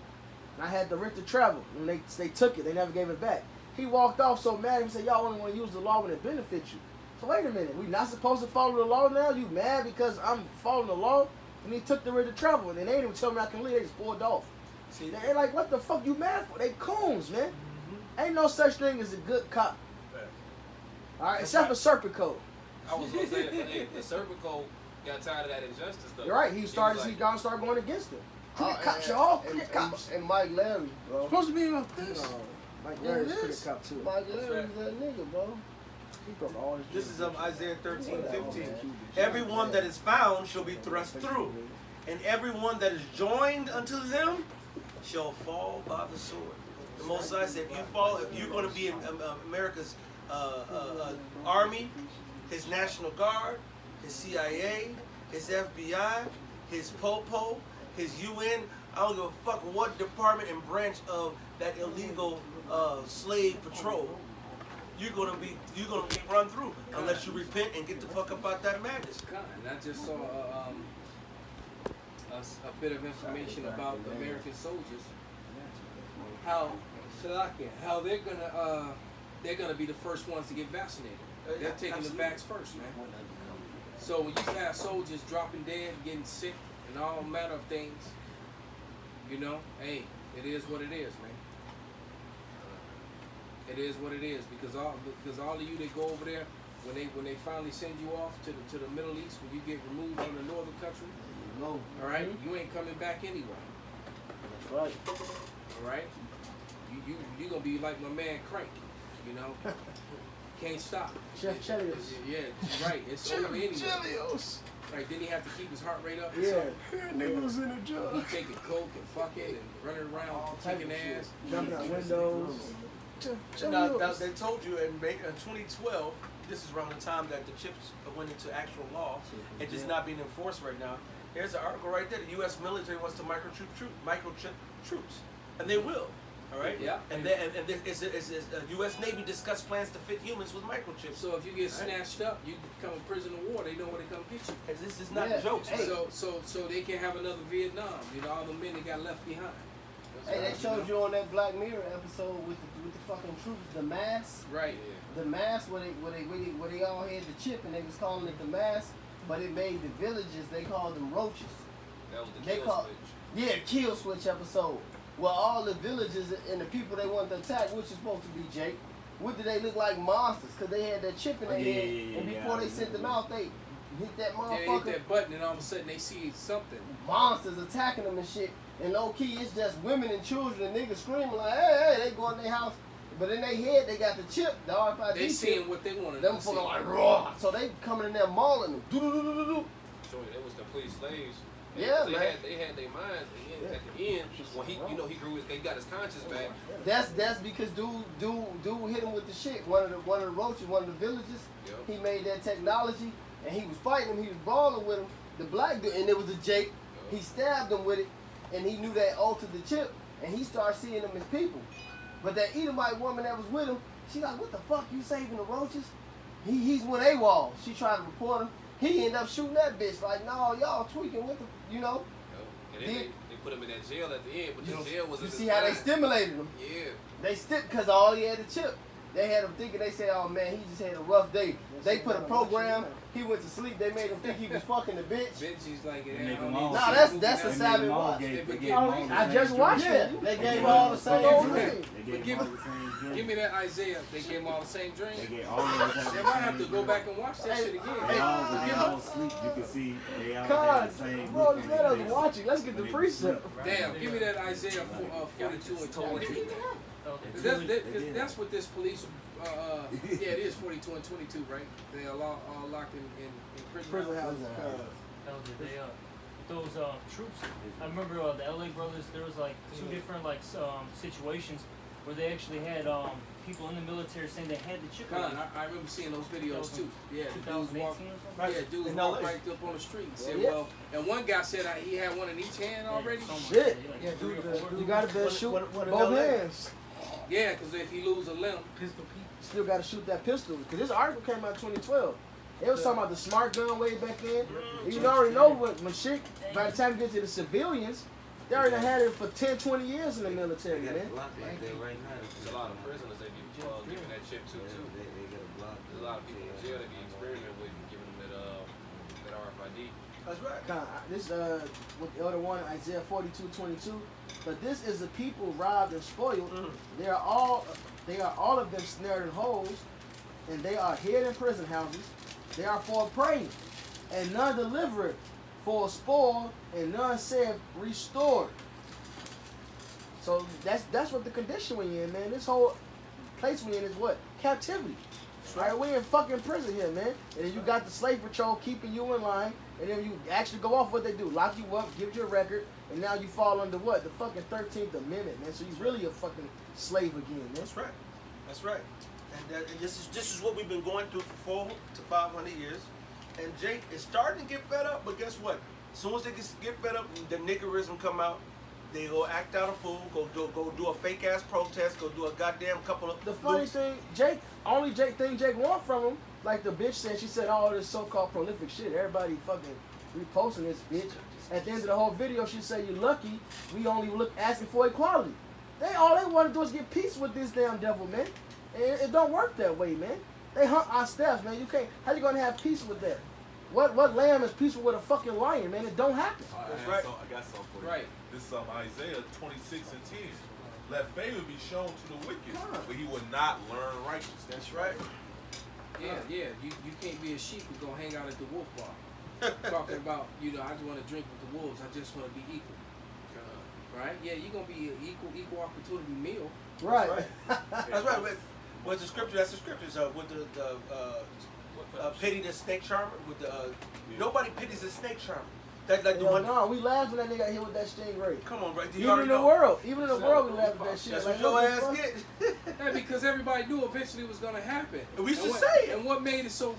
And I had to rent the travel. When they took it, they never gave it back. He walked off so mad. He said, "Y'all only want to use the law when it benefits you." So wait a minute, we not supposed to follow the law now? You mad because I'm following the law? And he took the rent of travel, and they didn't even tell me I can leave. They just pulled off. See, they like, what the fuck you mad for? They coons, man. Ain't no such thing as a good cop. All right, except for Serpico. I was gonna say that the Serpico got tired of that injustice though. You're right. He started was like, going against him. Crooked cops, y'all. Crooked cops. And Mike Larry, bro. Supposed to be about this. No, Mike Larry's a crooked cop too. Mike Larry's that nigga, bro. He broke all his This is Isaiah 13:15. man. Everyone that is found shall be thrust through, and everyone that is joined unto them shall fall by the sword. The Most High said, if you're going to be in America's army, his National Guard, his CIA, his FBI, his POPO, his UN, I don't give a fuck what department and branch of that illegal slave patrol, you're gonna be run through unless you repent and get the fuck up out that madness. And I just saw a bit of information about the American soldiers. How they're gonna be the first ones to get vaccinated. They're taking the vax first, man. So when you have soldiers dropping dead, getting sick, and all manner of things, hey, it is what it is, man. It is what it is, because all of you that go over there, when they finally send you off to the Middle East, when you get removed from the northern country, all right, you ain't coming back anyway. That's right. All right, you gonna be like my man Crank, can't stop. Chef Chelios. Yeah, right. It's over anyway. Right, then he have to keep his heart rate up. Yeah. So, Nigga was in a job. he taking coke and fucking and running around kicking ass, Jumping out windows. Now, they told you in 2012, this is around the time that the chips went into actual law and just not being enforced right now. Here's an article right there. The U.S. military wants to microchip troops, and they will. All right. Yeah. And U.S. Navy discussed plans to fit humans with microchips. So if you get snatched up, you become a prisoner of war. They know where to come get you. This is not jokes. Hey. So they can have another Vietnam. You know, all the men that got left behind. Hey, they showed you on that Black Mirror episode with the fucking troops, the mask. Right. The mask where they all had the chip and they was calling it the mask, but it made the villages, they called them roaches. That was the They kill call- switch. Yeah, kill switch episode. Well, all the villages and the people they wanted to attack, which is supposed to be Jake, what did they look like monsters? Because they had that chip in their head, and before they sent them out, they hit that Yeah, they motherfucker. hit that button and all of a sudden they see something. Monsters attacking them and shit. And low key, it's just women and children and niggas screaming like, hey, they go in their house. But in their head, they got the chip, the RFID They chip. seeing what they want to Them fucking like, raw. So they coming in there mauling them. Do-do-do-do-do-do. So it was complete slaves. Yeah, they man. They had their minds. And at the end, when he grew he got his conscience back. That's because dude hit him with the shit. One of the roaches, one of the villages. Yep. He made that technology, and he was fighting him. He was brawling with him. The black dude, and it was a Jake. He stabbed him with it, and he knew that altered the chip, and he started seeing them as people. But that Edomite woman that was with him, she like, what the fuck, you saving the roaches? He's with AWOL. She tried to report him. He ended up shooting that bitch. Like, no, y'all tweaking with the, you know. And then they put him in that jail at the end, but the jail was You in see his how they mind. stimulated him? Yeah. They stick because all he had a chip. They had him thinking, they said, oh man, he just had a rough day. They put a program, he went to sleep, they made him think he was fucking the bitch. Benji's like, They make them all Nah, sick. that's a They savage make them all watch. gay- they They gave them all the I same just drink. watched Yeah, it. they gave all the same They drink. gave But them all the same drink. give me that Isaiah. They gave him all the same drink. They gave all of us They the might same have to go drink. back and watch that shit They again. all sleep. You can see they all God, had the same bro, look you on let their us face watch it. Let's get the when they precept. Damn, give me that Isaiah 42 and 22. That's what this police. Yeah, it is 42 and 22, right? They are all locked in prison Prison houses. house. Hell, did they those troops? I remember the LA brothers. There was like two different situations where they actually had people in the military saying they had the chip. Con, I remember seeing those videos too. Yeah, the dudes 2018 walk. or something? Yeah, dudes In walk LA. right up on the street and said, Yeah. well, and one guy said he had one in each hand already. Shit. Yeah, dude, You gotta be able to shoot What both hands. Yeah, because if you lose a limb, Pistol Pete. Still gotta shoot that pistol. Because this article came out in 2012. They was talking about the smart gun way back then. You already know when shit, by the time you get to the civilians, they already had it for 10, 20 years in the military, They got man. a block like that right now. There's a lot of prisoners that be giving that chip to too. They got a block. There's a lot of people in jail that be experimenting with giving them that RFID. That's right. This with the other one, Isaiah 42:22. But this is a people robbed and spoiled. They are all of them snared in holes, and they are hid in prison houses. They are for a prey, and none delivered for a spoil, and none said restored. So that's what the condition we in, man. This whole place we in is what? Captivity. Right, we in fucking prison here, man. And then you got the slave patrol keeping you in line, and then you actually go off what they do, lock you up, give you a record, and now you fall under what? The fucking 13th Amendment, man. So you're really a fucking slave again, man. That's right. That's right. And this is what we've been going through for 400 to 500 years. And Jake is starting to get fed up, but guess what? As soon as they get fed up, the niggerism come out. They go act out a fool, go do a fake ass protest, go do a goddamn couple of. The funny thing, Jake want from him, like the bitch said, she said all this so-called prolific shit. Everybody fucking reposting this bitch. At the end of the whole video, she said, "You're lucky. We only asking for equality." All they want to do is get peace with this damn devil, man. And it don't work that way, man. They hunt our steps, man. You can't. How you gonna have peace with that? What lamb is peaceful with a fucking lion, man? It don't happen. I got something for you. Right. This is Isaiah 26 and 10. Let favor be shown to the wicked, but he will not learn righteousness. That's right. yeah, you can't be a sheep who's gonna hang out at the wolf bar, talking about I just want to drink with the wolves. I just want to be equal. Right? Yeah, you're gonna be an equal opportunity meal. Right. That's right. With the scripture, that's the scriptures. With the pity the snake charmer. With the nobody pities the snake charmer. That like the one. No, we laughed when that nigga got hit with that stingray. Come on, bro. Even in the world, we laughed at that shit. That's Like, what your what ass the fuck? get. Yeah, because everybody knew eventually it was gonna happen. And we used to what, say it. And what made it so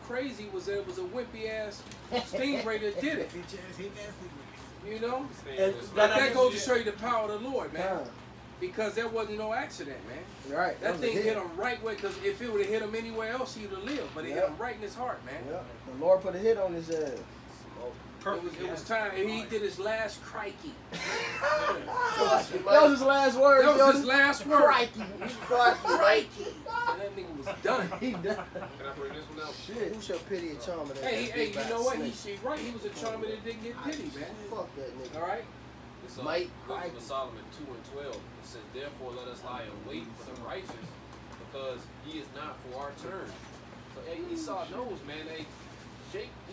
crazy was that it was a wimpy ass stingray that did it. You know? And But that goes to show you the power of the Lord, man. Because there wasn't no accident, man. Right. That was a thing hit him right where, because if it would have hit him anywhere else, he would have lived. But it hit him right in his heart, man. Yep. The Lord put a hit on his ass. It was time, and he did his last crikey. That was his last word. That was his last word. Crikey. Crikey. And that nigga was done. He done. Can I bring this one out? Shit. Who shall pity a charmer that Hey, you know what? He's right. He was a charmer that didn't get pity, man. Fuck that nigga. All right. It's Mike. Book of Solomon 2:12. It says, "Therefore let us lie in wait for the righteous, because he is not for our turn." So hey, Esau knows, man. Hey,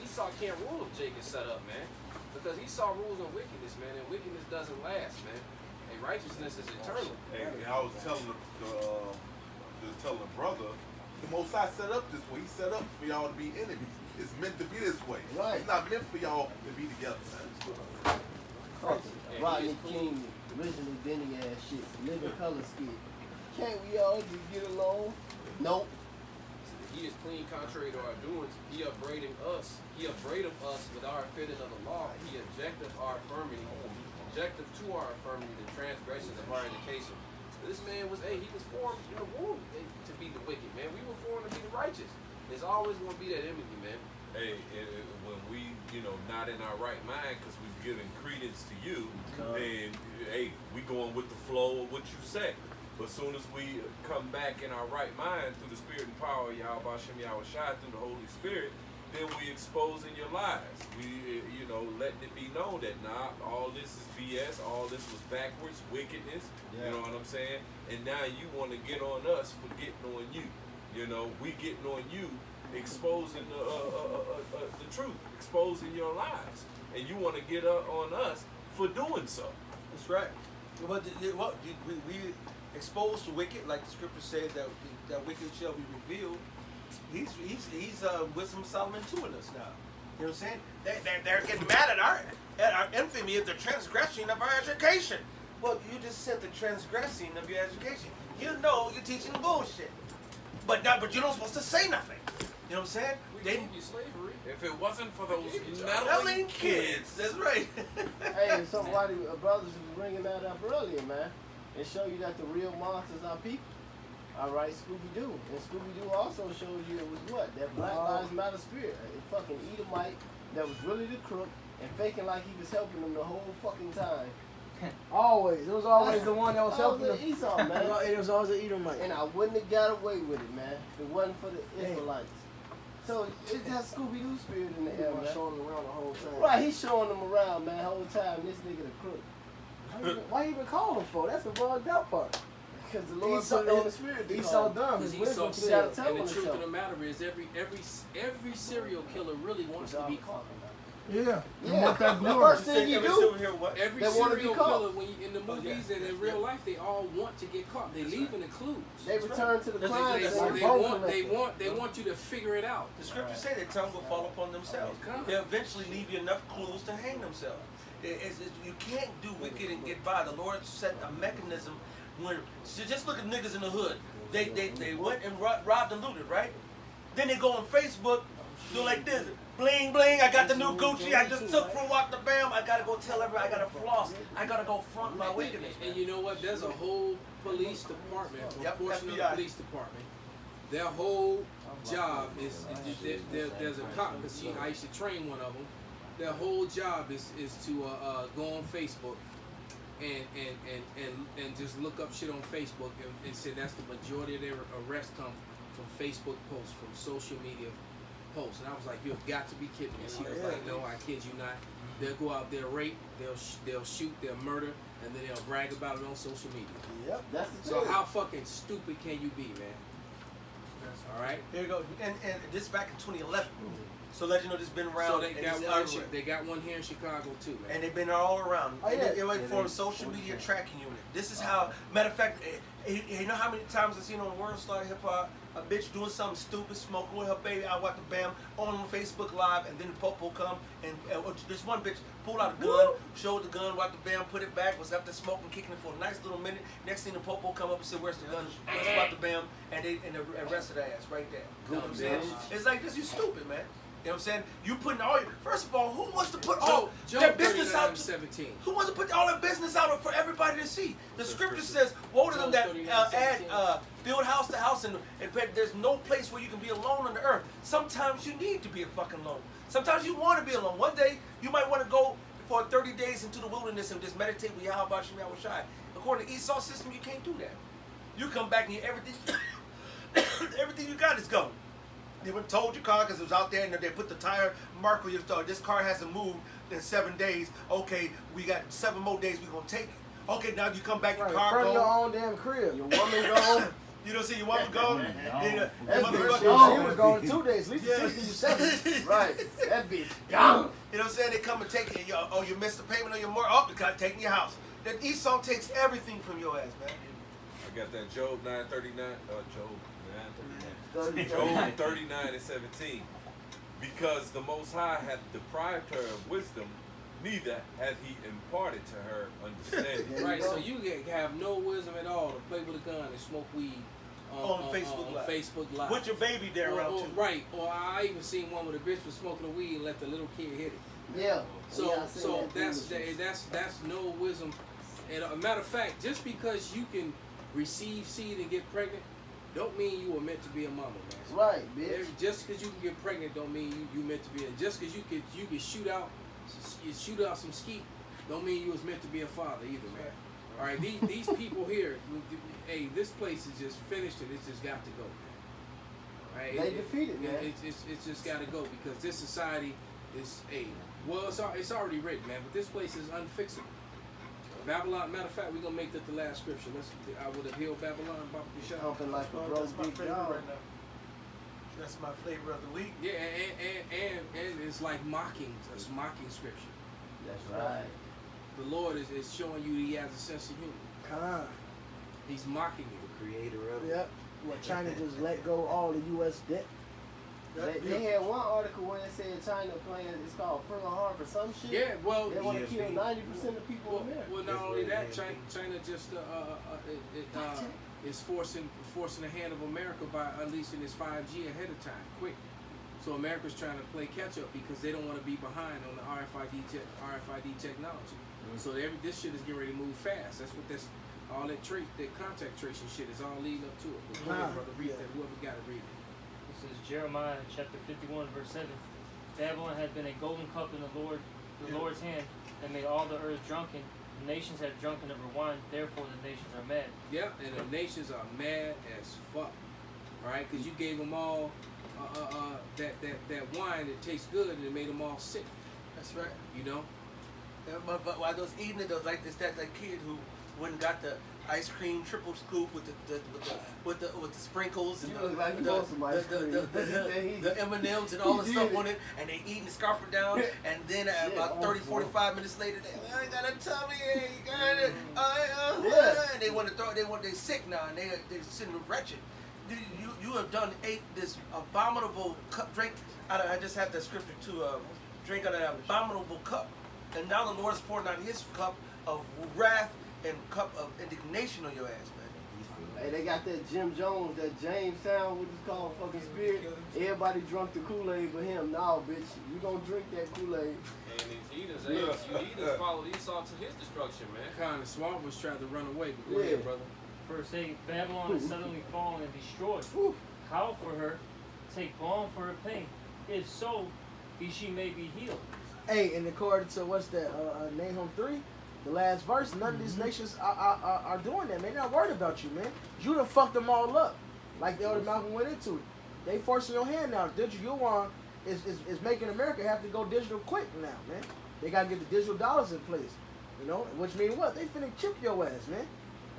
Esau can't rule if Jacob set up, man, because Esau rules on wickedness, man, and wickedness doesn't last, man. Hey, righteousness is eternal. Hey, I was telling the brother, the Most High set up this way. He set up for y'all to be enemies. It's meant to be this way. Right. It's not meant for y'all to be together, man. Rodney King, original Denny ass shit, living color skit. Can't we all just get along? Nope. He is clean contrary to our doings. He upbraided us with our offending of the law. He objected to our infirmity the transgressions of our education. This man was, he was formed in the womb to be the wicked, man. We were formed to be the righteous. There's always going to be that enmity, man. Hey, when we, not in our right mind because we're giving credence to you, then, hey, we going with the flow of what you say. But as soon as we come back in our right mind through the spirit and power of Yahweh Shem Yahweh Shai, through the Holy Spirit, then we exposing your lies. We, letting it be known that, all this is BS, all this was backwards, wickedness, you know what I'm saying? And now you want to get on us for getting on you. We getting on you, exposing the truth, exposing your lies. And you want to get on us for doing so. That's right. But we exposed to wicked, like the scripture said that wicked shall be revealed. He's Wisdom of Solomon 2 in us now. You know what I'm saying? They're getting mad at our infamy of the transgression of our education. Well, you just said the transgressing of your education. You know you're teaching bullshit. But you're not supposed to say nothing. You know what I'm saying? We gave you slavery. If it wasn't for those meddling kids. That's right. Hey, somebody, brothers was bringing that up earlier, man. And show you that the real monsters are people. All right, Scooby-Doo. And Scooby-Doo also shows you it was what? That Black Lives Matter spirit. A fucking Edomite that was really the crook and faking like he was helping them the whole fucking time. Always. It was always the one that was helping them. Esau, man. It was always an Edomite. And I wouldn't have got away with it, man, if it wasn't for the Israelites. So it's that Scooby-Doo spirit in the air, man. Showing them around the whole time. Right, he's showing them around, man, the whole time. This nigga the crook. Why even call him for? That's the bugged out part. Because the Lord put it on the spirit. He's so dumb. Because he's so sick. And the truth of the matter is, every serial killer really wants to be caught. Yeah. Yeah. Want that The glory. first thing you do, Every they want to serial be caught. killer, when in the movies and in real life, they all want to get caught. They leave in the clues. They return to the crime. They want you to figure it out. The scriptures say their tongue will fall upon themselves. They'll eventually leave you enough clues to hang themselves. You can't do wicked and get by. The Lord set a mechanism when, so just look at niggas in the hood. They went and robbed and looted, right? Then they go on Facebook, do like this. Bling bling, I got the new Gucci I just took from Walk the Bam. I gotta go tell everybody, I gotta floss. I gotta go front my wickedness. And you know what? There's a whole police department, a portion of the police department. Their whole job is, there's a cop, because I used to train one of them. Their whole job is to go on Facebook and just look up shit on Facebook and say that's the majority of their arrests come from Facebook posts, from social media posts. And I was like, you've got to be kidding me. She was like, no, I kid you not. They'll go out there, rape, they'll shoot, they'll murder, and then they'll brag about it on social media. Yep, that's the So thing. how fucking stupid can you be, man? All right. Here you go. And this back in 2011. So let you know this been around. So they got one here in Chicago too, man. And they've been all around. Oh, yeah. It went for a social media tracking unit. This is how, matter of fact, you know how many times I've seen on World Star Hip Hop a bitch doing something stupid, smoking with her baby, I watch the Bam on Facebook Live, and then the Popo come and this one bitch pulled out a gun, showed the gun, watched the Bam, put it back, was up there smoking, kicking it for a nice little minute. Next thing the Popo come up and said, "Where's the gun?" Let's about the Bam, and they arrested her ass right there. You know what I'm saying? It's like this, you stupid, man. You know what I'm saying? You putting all your, first of all, who wants to put all Job their business 39, out? 17. Who wants to put all their business out for everybody to see? The scripture says, woe to them that build house to house and there's no place where you can be alone on the earth. Sometimes you need to be a fucking alone. Sometimes you want to be alone. One day, you might want to go for 30 days into the wilderness and just meditate with Yahweh Shem Yahweh Shai. According to Esau's system, you can't do that. You come back and everything you got is gone. They were told your car because it was out there and they put the tire mark on your car. This car hasn't moved in 7 days. Okay, we got 7 more days we're going to take it. Okay, now you come back, your car from gone. your own damn crib. Your woman gone. You don't see your woman gone? That bitch gone. She was gone in 2 days. At least Yeah. 67. Right. That bitch gone. You know what I'm saying? They come and take it. Oh, you missed the payment on your mortgage. Oh, because taking your house. Then Esau takes everything from your ass, man. I got that Job 9:39. Job 9:39. Job 39 and 17. Because the Most High hath deprived her of wisdom, neither hath he imparted to her understanding. Right, so you have no wisdom at all to play with a gun and smoke weed on Facebook Live. Facebook Live. With your baby there around too. Right, or I even seen one where the bitch was smoking a weed and let the little kid hit it. Yeah. So Yeah, I seen that that's no wisdom. And a matter of fact, just because you can receive seed and get pregnant, don't mean you were meant to be a mama, man. Right, bitch. Just because you can get pregnant, don't mean you meant to be. Just because you can shoot out some skeet, don't mean you was meant to be a father either, man. All right, these people here, hey, this place is just finished and it's just got to go, man. Right? They defeated, man. It's just got to go because this society is it's already written, man. But this place is unfixable. Babylon. Matter of fact, we're gonna make that the last scripture. I would have healed Babylon. Humping like a roast beef dog. Right now. That's my flavor of the week. Yeah, and it's like mocking. It's mocking scripture. That's right. The Lord is showing you He has a sense of humor. He's mocking you. The creator of it. Yep. What China just let go all the U.S. debt. They had one article where it said China playing, it's called Pearl Harbor, some shit. Yeah, well, they want to kill 90% of people in there. Well, not only that, China just is forcing the hand of America by unleashing its 5G ahead of time, quick. So America's trying to play catch up because they don't want to be behind on the RFID technology. Mm-hmm. So this shit is getting ready to move fast. That's what all that contact tracing shit is all leading up to it. But go ahead, brother, read that. Whoever got it, read it. This is Jeremiah chapter 51, verse 7. Babylon had been a golden cup in the Lord's hand, and made all the earth drunken. The nations have drunken of her wine, therefore the nations are mad. Yeah, and the nations are mad as fuck. Right? Because you gave them all that wine that tastes good, and it made them all sick. That's right. You know? But while those eating it, those like that kid who went and got the ice cream triple scoop with the sprinkles and the M&Ms and all the stuff on it, and they eating the scarf down, and then about 30-45 minutes later, I got a tummy ache, and they want to throw, they sick now, and they're sitting wretched. You have ate this abominable cup, drink. I just had that scripture to drink out of that abominable cup, and now the Lord is pouring out His cup of wrath and cup of indignation on your ass, man. Hey, they got that Jim Jones, that Jamestown, what is called fucking spirit. Everybody drunk the Kool-Aid but him. No, bitch, you gonna drink that Kool-Aid. And these heathens followed Esau to his destruction, man. Kind of smart was trying to run away, but go ahead, brother. Verse 8, Babylon is suddenly fallen and destroyed. Howl for her, take balm for her pain. If so, she may be healed. Hey, and according to what's that, Nahum 3, the last verse, none of these nations are doing that, man. They're not worried about you, man. You done fucked them all up. Like the Elder Malcolm went into it. They forcing your hand now. Digital yuan is making America have to go digital quick now, man. They gotta get the digital dollars in place. You know, which means what? They finna chip your ass, man.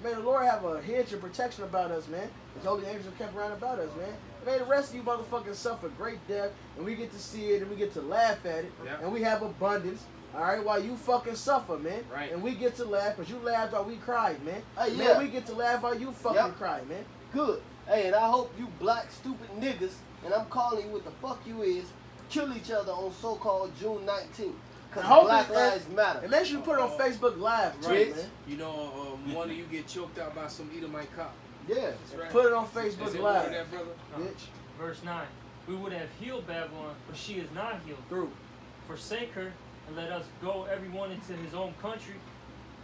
May the Lord have a hedge of protection about us, man. His holy angels are kept around about us, man. May the rest of you motherfuckers suffer great death, and we get to see it, and we get to laugh at it, and we have abundance. All right, while you fucking suffer, man. Right. And we get to laugh, because you laughed while we cried, man. Yeah. Man, we get to laugh while you fucking cry, man. Good. Hey, and I hope you black stupid niggas, and I'm calling you what the fuck you is, kill each other on so-called June 19th. Because Black Lives Matter. And make sure you put it on Facebook Live, right, man. You know, one of you get choked out by some Edomite cop. Yeah. Right. Put it on Facebook Is it Live. that, brother? Bitch. Verse 9. we would have healed Babylon, but she is not healed. True. Forsake her, and let us go everyone into his own country,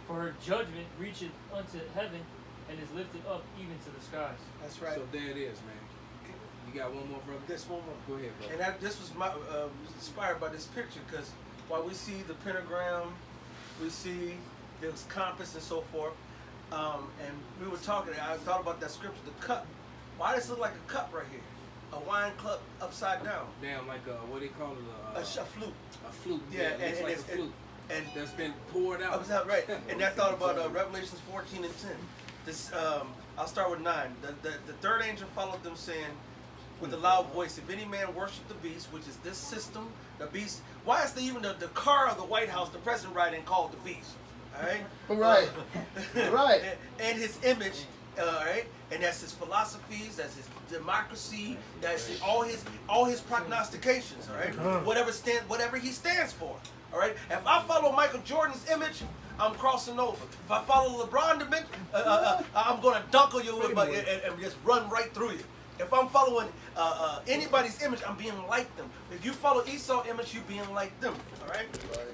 for her judgment reacheth unto heaven, and is lifted up even to the skies. That's right. So there it is, man. You got one more, brother? This one more. Go ahead, brother. And this was my inspired by this picture, because while we see the pentagram, we see this compass and so forth, and we were talking, I thought about that scripture, the cup. Why does it look like a cup right here? A wine cup upside down. Damn, like what they call it? A flute. A flute. Yeah, it looks like a flute. And that's been poured out. Right. And I thought about Revelations 14 and 10. This I'll start with 9. The third angel followed them, saying with a loud voice, if any man worship the beast, which is this system, the beast. Why is even the car of the White House, the president riding, called the beast? All right. Right. Right. And his image. All right. And that's his philosophies. That's his democracy. That's all his prognostications. All right. Whatever he stands for. All right. If I follow Michael Jordan's image, I'm crossing over. If I follow LeBron's image, I'm gonna dunk on you and just run right through you. If I'm following anybody's image, I'm being like them. If you follow Esau's image, you're being like them. All right.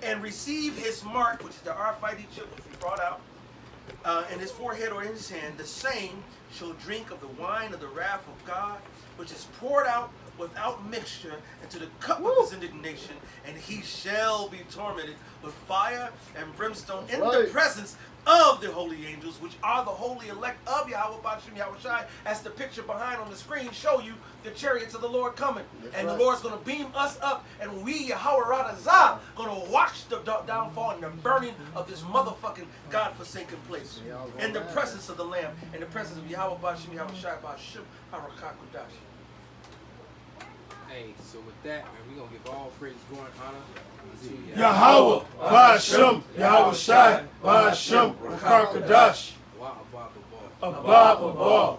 And receive his mark, which is the RFID chip, which we brought out, in his forehead or in his hand. The same shall drink of the wine of the wrath of God, which is poured out without mixture into the cup of his indignation, and he shall be tormented with fire and brimstone in the presence of the holy angels, which are the holy elect of Yahweh Bashim Yahushai, as the picture behind on the screen show you the chariots of the Lord coming. And the Lord's going to beam us up, and we, Yahweh Radazah, going to watch the downfall and the burning of this motherfucking God-forsaken place. In the presence of the Lamb, in the presence of Yahweh Bashim Yahushai Bashim Harakakudash. Hey, so with that, man, we're going to give all praise, glory, and honor to Yahweh, Ba'ashem, Yahushai, Ba'ashem, Rakakadash, Abba, Abba,